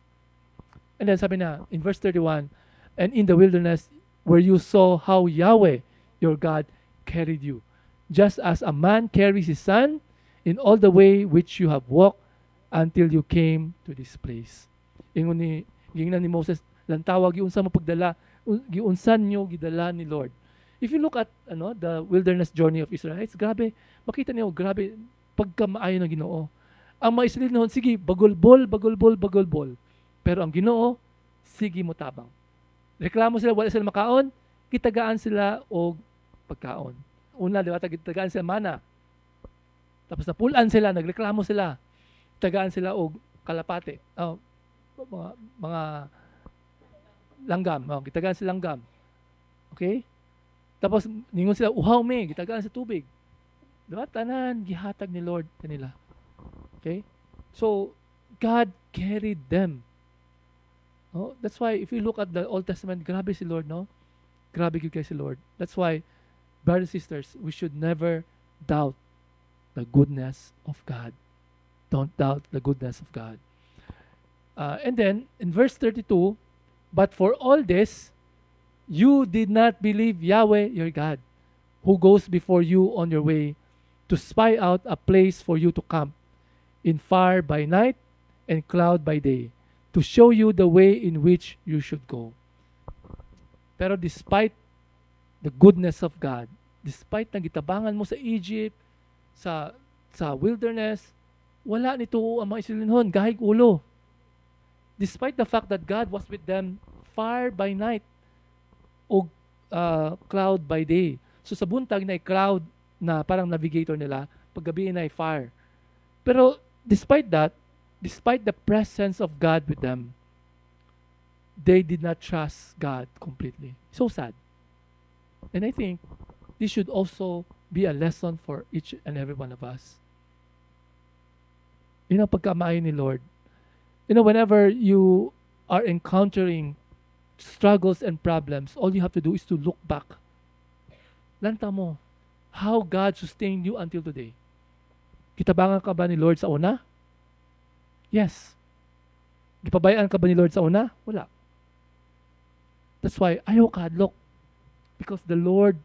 And then sabi na, in verse 31, and in the wilderness where you saw how Yahweh, your God, carried you, just as a man carries his son in all the way which you have walked until you came to this place. Ingon ni Moses, lantawag giunsa mo pagdala, giunsan nyo gidala ni Lord. If you look at the wilderness journey of Israelites, grabe, makita niyo, grabe, pagkamaayo ng Ginoo. Ang mga Israelites noon, sige, bagulbol. Pero ang Ginoo, sige mo tabang. Reklamo sila, wala sila makaon, kitagaan sila og pagkaon. Una, di ba, kitagaan sila mana. Tapos napulan sila, nagreklamo sila. Kitagaan sila og kalapate. Mga langgam. Kitagaan sila langgam. Okay? Tapos ningon sila, uhaw me, kitagaan sa tubig. Di ba? Tanan, gihatag ni Lord kanila. Okay? So, God carried them. Oh, that's why if you look at the Old Testament, grabe si Lord, no? Grabe kay si Lord. That's why, brothers and sisters, we should never doubt the goodness of God. Don't doubt the goodness of God. And then, in verse 32, but for all this, you did not believe Yahweh your God, who goes before you on your way to spy out a place for you to camp, in fire by night and cloud by day, to show you the way in which you should go. Pero despite the goodness of God, despite na gitabangan mo sa Egypt, sa wilderness, wala nito ang mga Israelinhon, gahig ulo. Despite the fact that God was with them fire by night o cloud by day. So sa buntag na cloud na parang navigator nila, paggabi na fire. Pero despite that, despite the presence of God with them, they did not trust God completely. So sad. And I think this should also be a lesson for each and every one of us. Yun ang pagkamaayon ni Lord. Whenever you are encountering struggles and problems, all you have to do is to look back. Lanta mo, how God sustained you until today. Kitabangan ka ba ni Lord sa una? Yes. Gipabayaan ka ba ni Lord sa una? Wala. That's why ayaw kadlok. Because the Lord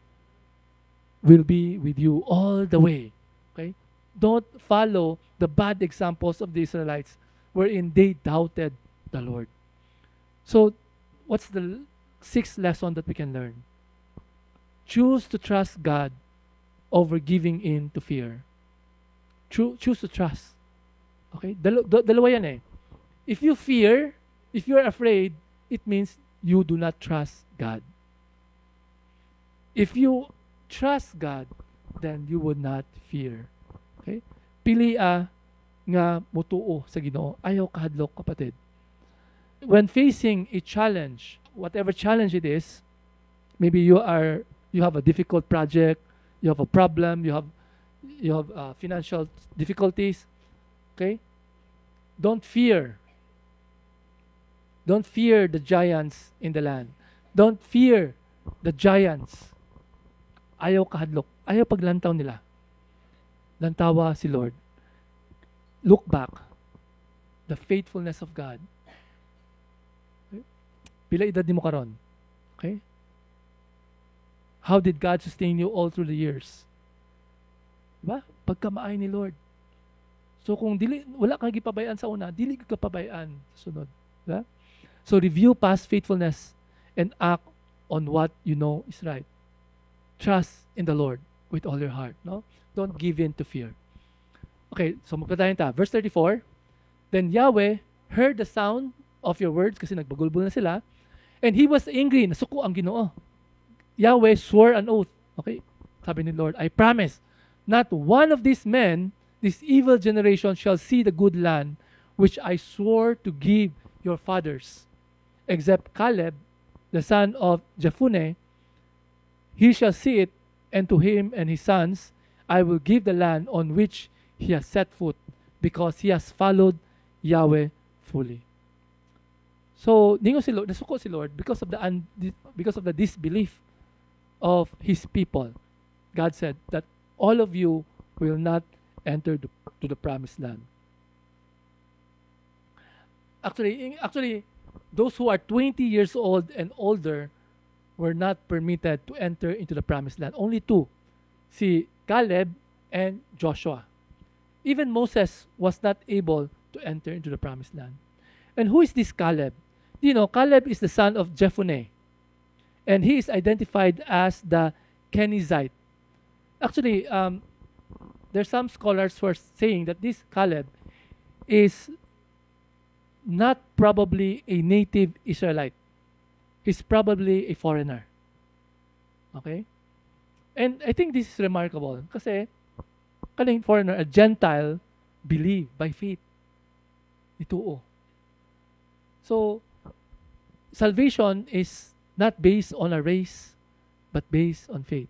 will be with you all the way. Okay? Don't follow the bad examples of the Israelites wherein they doubted the Lord. So, what's the sixth lesson that we can learn? Choose to trust God over giving in to fear. Choose to trust. Okay? Dalawa yan eh. If you fear, if you're afraid, it means you do not trust God. If you trust God, then you would not fear. Okay? Pilia nga mutuo sa Ginoo. Ayaw kahadlok, kapatid. When facing a challenge, whatever challenge it is, maybe you have a difficult project, you have a problem, you have financial difficulties. Okay? Don't fear. Don't fear the giants in the land. Don't fear the giants. Ayaw kahadlok. Ayaw paglantaw nila. Lantawa si Lord. Look back. The faithfulness of God. Okay? Pila edad ni mo karon? Okay? How did God sustain you all through the years? Diba? Pagkamaay ni Lord. So kung wala kang gipabayaan sa una, dili ka pabayaan sa sunod. Diba? So review past faithfulness and act on what you know is right. Trust in the Lord with all your heart. No? Don't give in to fear. Okay, so magpatayin ta. Verse 34, Then Yahweh heard the sound of your words, kasi nagbagulbol na sila, and He was angry. Nasuko ang Ginoo. Yahweh swore an oath. Okay, sabi ni Lord, I promise, not one of these men, this evil generation, shall see the good land which I swore to give your fathers, except Caleb, the son of Jephunneh. He shall see it, and to him and his sons I will give the land on which he has set foot, because he has followed Yahweh fully. So, ningo si Lord, nasuko si Lord because of the disbelief of his people. God said that all of you will not enter to the promised land. Actually, those who are 20 years old and older were not permitted to enter into the promised land. Only two, si Caleb and Joshua. Even Moses was not able to enter into the promised land. And who is this Caleb? Caleb is the son of Jephunneh. And he is identified as the Kenizzite. Actually, there's some scholars who are saying that this Caleb is not probably a native Israelite. He's probably a foreigner. Okay? And I think this is remarkable kasi kaning foreigner, a Gentile, believe by faith. Ituo. So, salvation is not based on a race, but based on faith.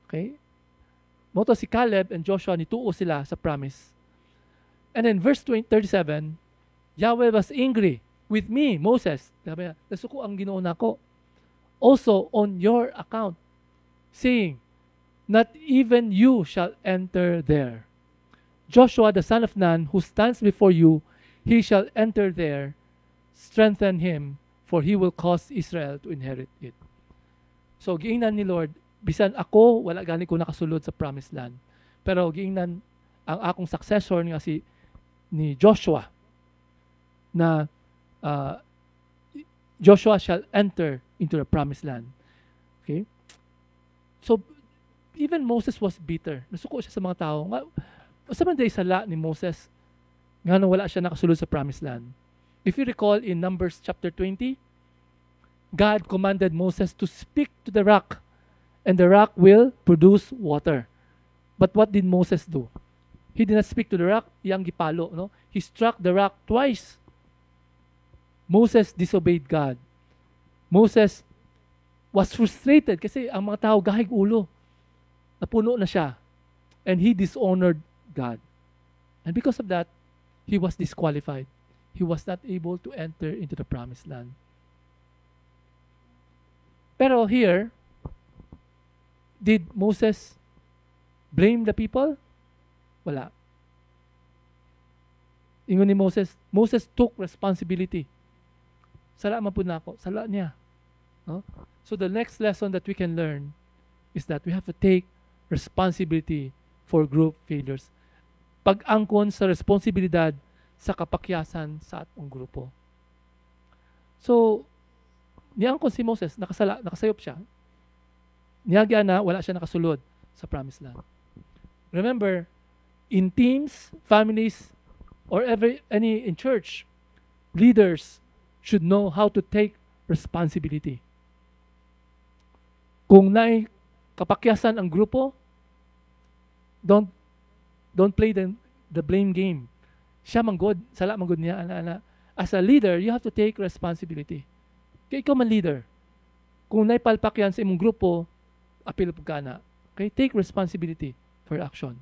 Okay? Moto si Caleb and Joshua, nituo sila sa promise. And then verse 37, Yahweh was angry with me, Moses. Sabi niya, nasuko ang Ginoo nako. Also on your account, saying, not even you shall enter there. Joshua, the son of Nun, who stands before you, he shall enter there. Strengthen him, for he will cause Israel to inherit it. So, giingnan ni Lord, bisan ako, wala gani ko nakasulod sa promised land. Pero giingnan ang akong successor nga ni Joshua, na Joshua shall enter into the promised land. Okay? So, even Moses was bitter. Nasuko siya sa mga tao. Sa man day sala ni Moses, nga nang wala siya nakasulod sa promised land. If you recall in Numbers chapter 20, God commanded Moses to speak to the rock, and the rock will produce water. But what did Moses do? He did not speak to the rock, iyang gipalo, no? He struck the rock twice. Moses disobeyed God. Moses was frustrated kasi ang mga tao gahig ulo. Napuno na siya. And he dishonored God. And because of that, he was disqualified. He was not able to enter into the promised land. Pero here, did Moses blame the people? Wala. Ingon ni Moses, Moses took responsibility. Sala man po na ako. Sala niya. No? So the next lesson that we can learn is that we have to take responsibility for group failures. Pag-angkon sa responsibilidad sa kapakyasan sa atong grupo. So, niangkon si Moses, nakasayop siya. Niyagya na, wala siya nakasulod sa promised land. Remember, in teams, families, or in church, leaders should know how to take responsibility. Kung naay kapakyasan ang grupo, don't play the blame game. Siya manggod, sala manggod niya, ana. As a leader, you have to take responsibility. Kaya ikaw man leader, kung naipalpak yan sa imong grupo, apil po ka na. Okay? Take responsibility for action.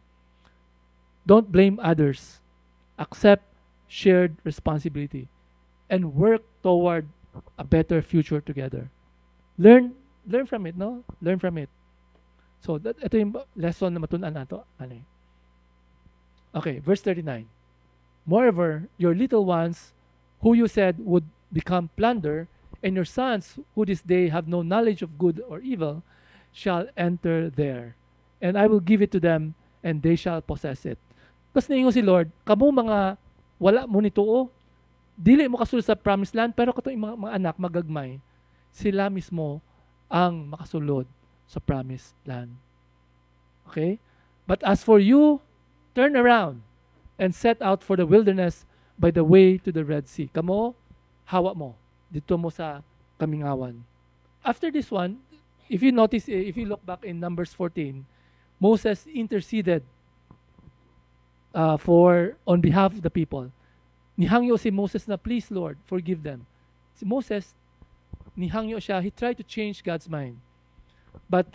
Don't blame others. Accept shared responsibility and work toward a better future together. Learn from it, no? Learn from it. So, ito yung lesson na matunan nato. Okay, verse 39. Moreover, your little ones, who you said would become plunder, and your sons, who this day have no knowledge of good or evil, shall enter there. And I will give it to them, and they shall possess it. Tapos naingon si Lord, kamo mga wala mo nito, dili mo kasulod sa promised land, pero kato yung mga anak, magagmay, sila mismo ang makasulod sa promised land. Okay? But as for you, turn around and set out for the wilderness by the way to the Red Sea. Kamo, hawa mo. Dito mo sa Kamingawan. After this one, if you notice, if you look back in Numbers 14, Moses interceded on behalf of the people. Nihangyo si Moses na, please Lord, forgive them. Si Moses, nihangyo siya, he tried to change God's mind. But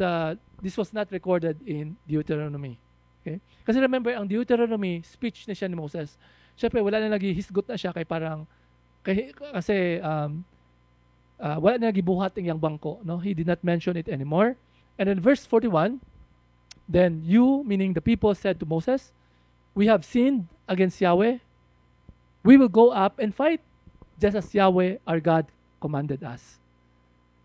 this was not recorded in Deuteronomy. Okay? Kasi remember, ang Deuteronomy, speech na siya ni Moses. Siyempre, wala na lagi, hisgot na siya kasi wala na lagi buhat yung bangko. No? He did not mention it anymore. And in verse 41, then you, meaning the people, said to Moses, we have sinned against Yahweh. We will go up and fight, just as Yahweh our God commanded us.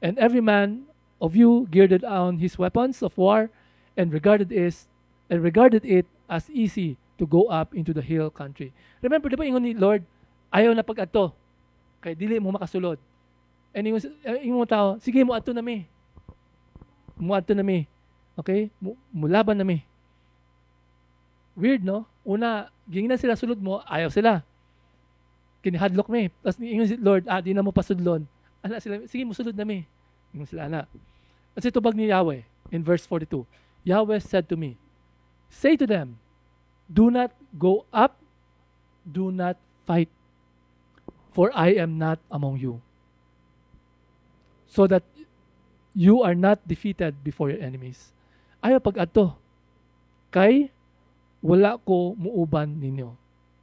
And every man of you girded on his weapons of war and regarded it as easy to go up into the hill country. Remember, di ba ingon ni Lord, ayaw na pag-ato, kay dili mo makasulod. And ingon mo tao, sige mo ato na mi. Mo ato na mi. Okay? Mulaban na mi. Weird, no? Una, gingnan sila sulod mo, ayaw sila. Kinihadlok mi. Tapos ingon si Lord, di na mo pasudlon. Ana sila, sige mo sulod na mi. Ingon sila, ana. At tubag ni Yahweh in verse 42. Yahweh said to me, say to them, do not go up, do not fight, for I am not among you, so that you are not defeated before your enemies. Ayaw pag-ato, kay wala ko muuban ninyo.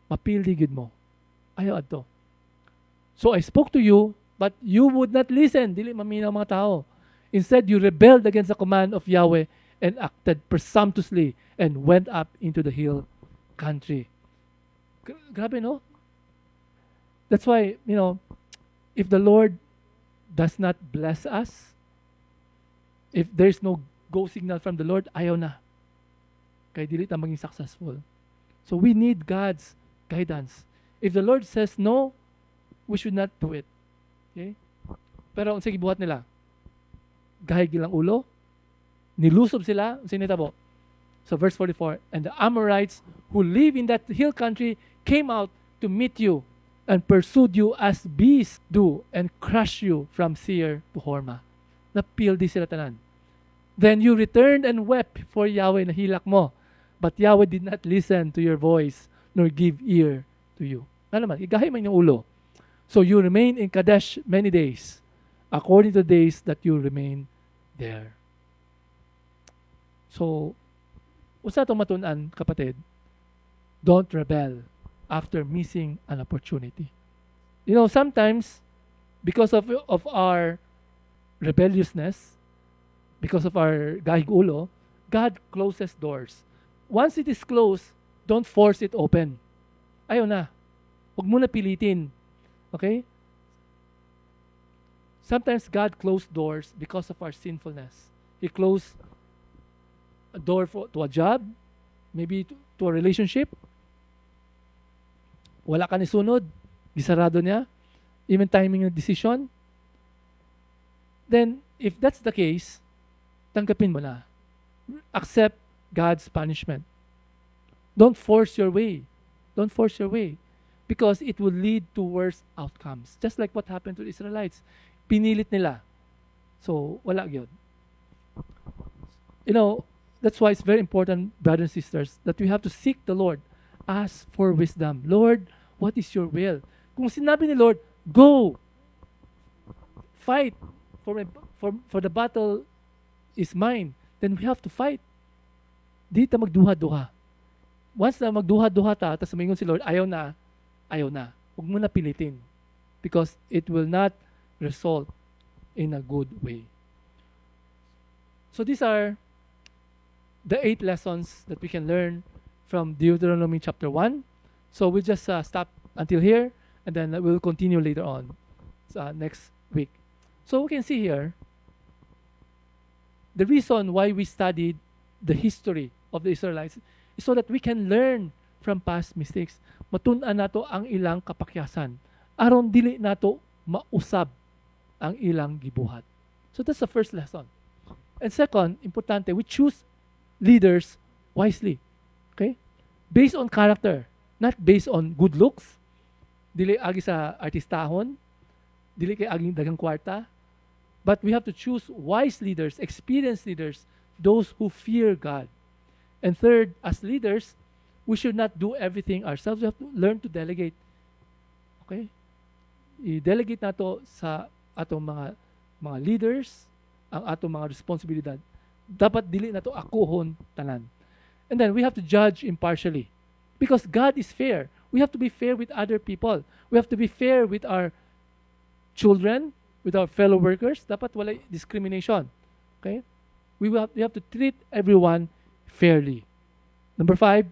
Mapildigid mo. Ayaw ato. So I spoke to you, but you would not listen. Dili maminaw mga tao. Instead, you rebelled against the command of Yahweh and acted presumptuously and went up into the hill country. Grabe, no? That's why, if the Lord does not bless us, if there's no go signal from the Lord, ayaw na. Kaya dili ta maging successful. So we need God's guidance. If the Lord says no, we should not do it. Okay? Pero sige, buhat nila. Gahig ilang ulo, nilusob sila, sinitabo. So verse 44, and the Amorites who live in that hill country came out to meet you and pursued you as bees do and crush you from Seir to Hormah. Napildi sila tanan. Then you returned and wept for Yahweh na hilak mo. But Yahweh did not listen to your voice nor give ear to you. Ano naman, igahay man yung ulo. So you remain in Kadesh many days, according to the days that you remain there. So, Usa itong matunan, kapatid, don't rebel after missing an opportunity. You know, sometimes, because of our rebelliousness, because of our gahig-ulo, God closes doors. Once it is closed, don't force it open. Ayaw na. Huwag mo na pilitin. Okay? Sometimes God closed doors because of our sinfulness. He closed a door to a job, maybe to a relationship. Wala ka ni sunod, gisarado niya. Even timing ng decision. Then, if that's the case, tanggapin mo na. Accept God's punishment. Don't force your way. Don't force your way. Because it will lead to worse outcomes. Just like what happened to the Israelites. Pinilit nila. So, wala yun. You know, that's why it's very important, brothers and sisters, that we have to seek the Lord. Ask for wisdom. Lord, what is your will? Kung sinabi ni Lord, go! Fight! For the battle is mine. Then we have to fight. Di ta magduha-duha. Once na magduha-duha ta, tapos sumingon si Lord, ayaw na. Huwag mo na pilitin. Because it will not result in a good way. So these are the 8 lessons that we can learn from Deuteronomy chapter 1. So we'll just stop until here, and then we'll continue later on next week. So we can see here, the reason why we studied the history of the Israelites is so that we can learn from past mistakes. Matun-an nato ang ilang kapakyasan. Aron dili nato mausab ang ilang gibuhat. So that's the first lesson. And second, importante, we choose leaders wisely. Okay? Based on character, not based on good looks. Dili agi sa artistahon, dili kay aging dagang kwarta. But we have to choose wise leaders, experienced leaders, those who fear God. And third, as leaders, we should not do everything ourselves. We have to learn to delegate. Okay? I-delegate nato sa atong mga leaders ang atong mga responsibilidad. Dapat dili nato akuhon tanan. And then we have to judge impartially. Because God is fair. We have to be fair with other people. We have to be fair with our children, with our fellow workers. Dapat wala discrimination. Okay? We have to treat everyone fairly. Number 5,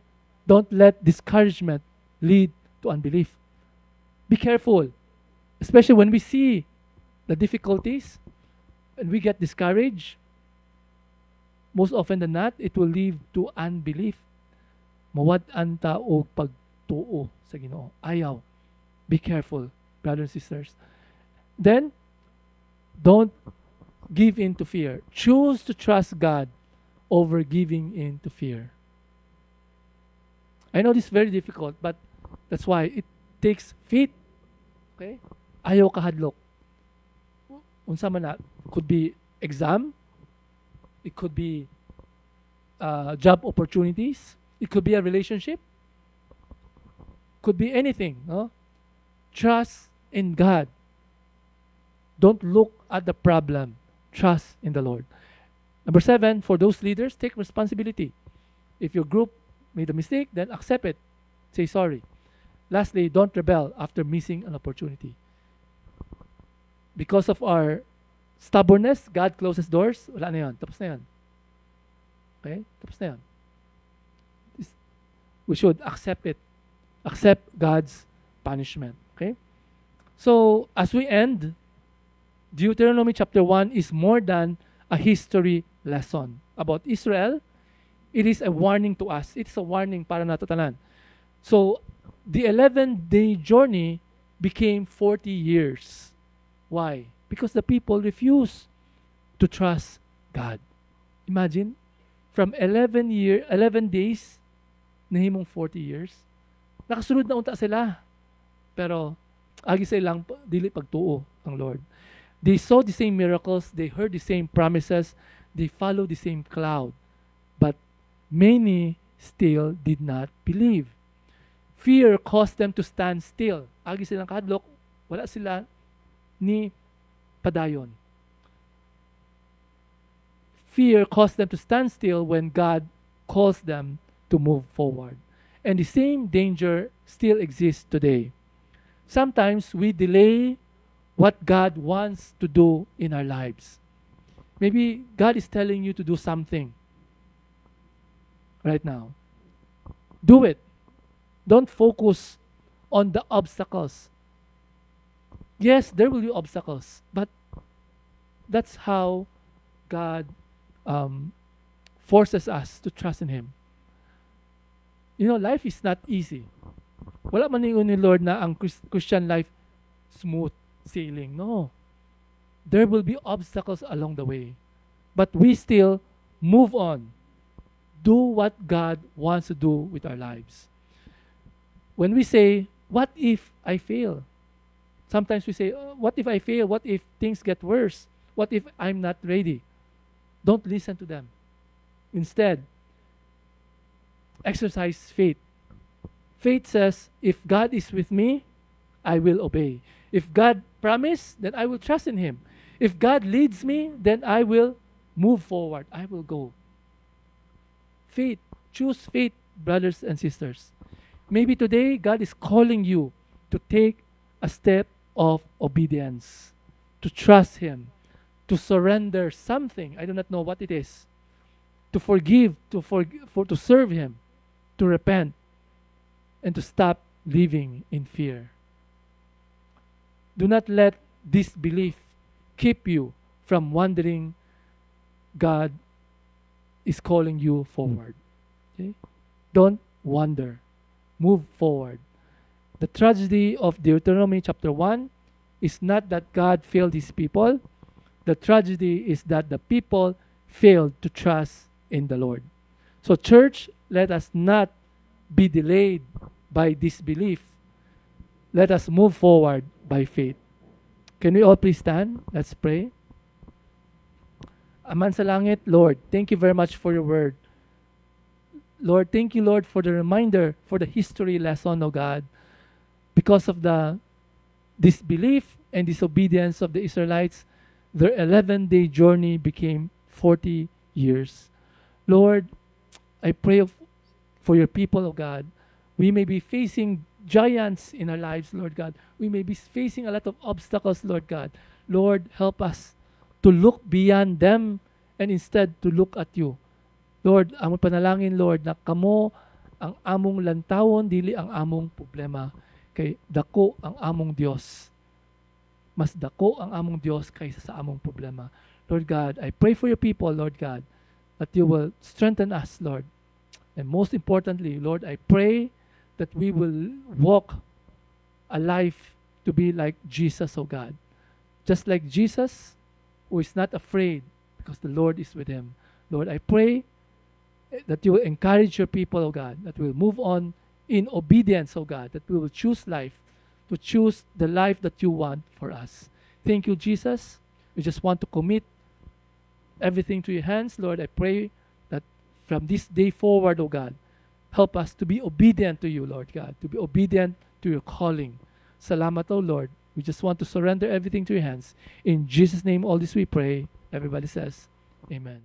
don't let discouragement lead to unbelief. Be careful, especially when we see the difficulties and we get discouraged. Most often than not, it will lead to unbelief. Mawad-an ta og pagtuo sa Ginoo. Ayaw. Be careful, brothers and sisters. Then, don't give in to fear. Choose to trust God over giving in to fear. I know this is very difficult, but that's why it takes faith. Okay? Ayaw kahadlok. Unsa man na, could be exam, it could be job opportunities, it could be a relationship, could be anything. No? Trust in God. Don't look at the problem. Trust in the Lord. Number 7, for those leaders, take responsibility. If your group made a mistake, then accept it. Say sorry. Lastly, don't rebel after missing an opportunity. Because of our stubbornness, God closes doors. Wala na yun. Tapos na yun. Okay? Tapos na yun. We should accept it. Accept God's punishment. Okay? So, as we end, Deuteronomy chapter 1 is more than a history lesson about Israel. It is a warning to us. It's a warning para nato tanan. So, the 11-day journey became 40 years. Why? Because the people refused to trust God. Imagine, from 11 days, nahimong 40 years. Nakasunod na unta sila. Pero, agi sa ilang dili pagtuo ang Lord. They saw the same miracles, they heard the same promises, they followed the same cloud. But many still did not believe. Fear caused them to stand still. Agi silang kahadlok, wala sila ni padayon. Fear caused them to stand still when God calls them to move forward. And the same danger still exists today. Sometimes we delay what God wants to do in our lives. Maybe God is telling you to do something right now. Do it. Don't focus on the obstacles. Yes, there will be obstacles, but that's how God forces us to trust in Him. You know, life is not easy. Wala man ningon ni Lord na ang Christian life smooth sailing. No. There will be obstacles along the way. But we still move on. Do what God wants to do with our lives. When we say, what if I fail? Sometimes we say, "Oh, what if I fail? What if things get worse? What if I'm not ready?" Don't listen to them. Instead, exercise faith. Faith says, if God is with me, I will obey. If God promised, then I will trust in Him. If God leads me, then I will move forward. I will go. Faith. Choose faith, brothers and sisters. Maybe today, God is calling you to take a step of obedience, to trust Him, to surrender something. I do not know what it is. To forgive, to serve Him, to repent, and to stop living in fear. Do not let disbelief keep you from wondering God is calling you forward. Okay? Don't wonder. Move forward. The tragedy of Deuteronomy chapter 1 is not that God failed His people. The tragedy is that the people failed to trust in the Lord. So church, let us not be delayed by disbelief. Let us move forward by faith. Can we all please stand? Let's pray. Aman sa langit, Lord, thank you very much for your word. Lord, thank you, Lord, for the reminder, for the history lesson, O God. Because of the disbelief and disobedience of the Israelites, their 11-day journey became 40 years. Lord, I pray for your people, O God. We may be facing giants in our lives, Lord God. We may be facing a lot of obstacles, Lord God. Lord, help us to look beyond them and instead to look at you. Lord, among panalangin, Lord, na kamo ang among lantawon, dili ang among problema. Kay dako ang among Dios. Mas dako ang among Dios kaysa sa among problema. Lord God, I pray for your people, Lord God, that you will strengthen us, Lord. And most importantly, Lord, I pray that we will walk a life to be like Jesus, oh God. Just like Jesus, who is not afraid because the Lord is with him. Lord, I pray that you will encourage your people, oh God, that we will move on in obedience, oh God, that we will choose life, to choose the life that you want for us. Thank you, Jesus. We just want to commit everything to your hands. Lord, I pray that from this day forward, oh God, help us to be obedient to you, Lord God, to be obedient to your calling. Salamat, oh Lord. We just want to surrender everything to your hands. In Jesus' name, all this we pray. Everybody says, Amen.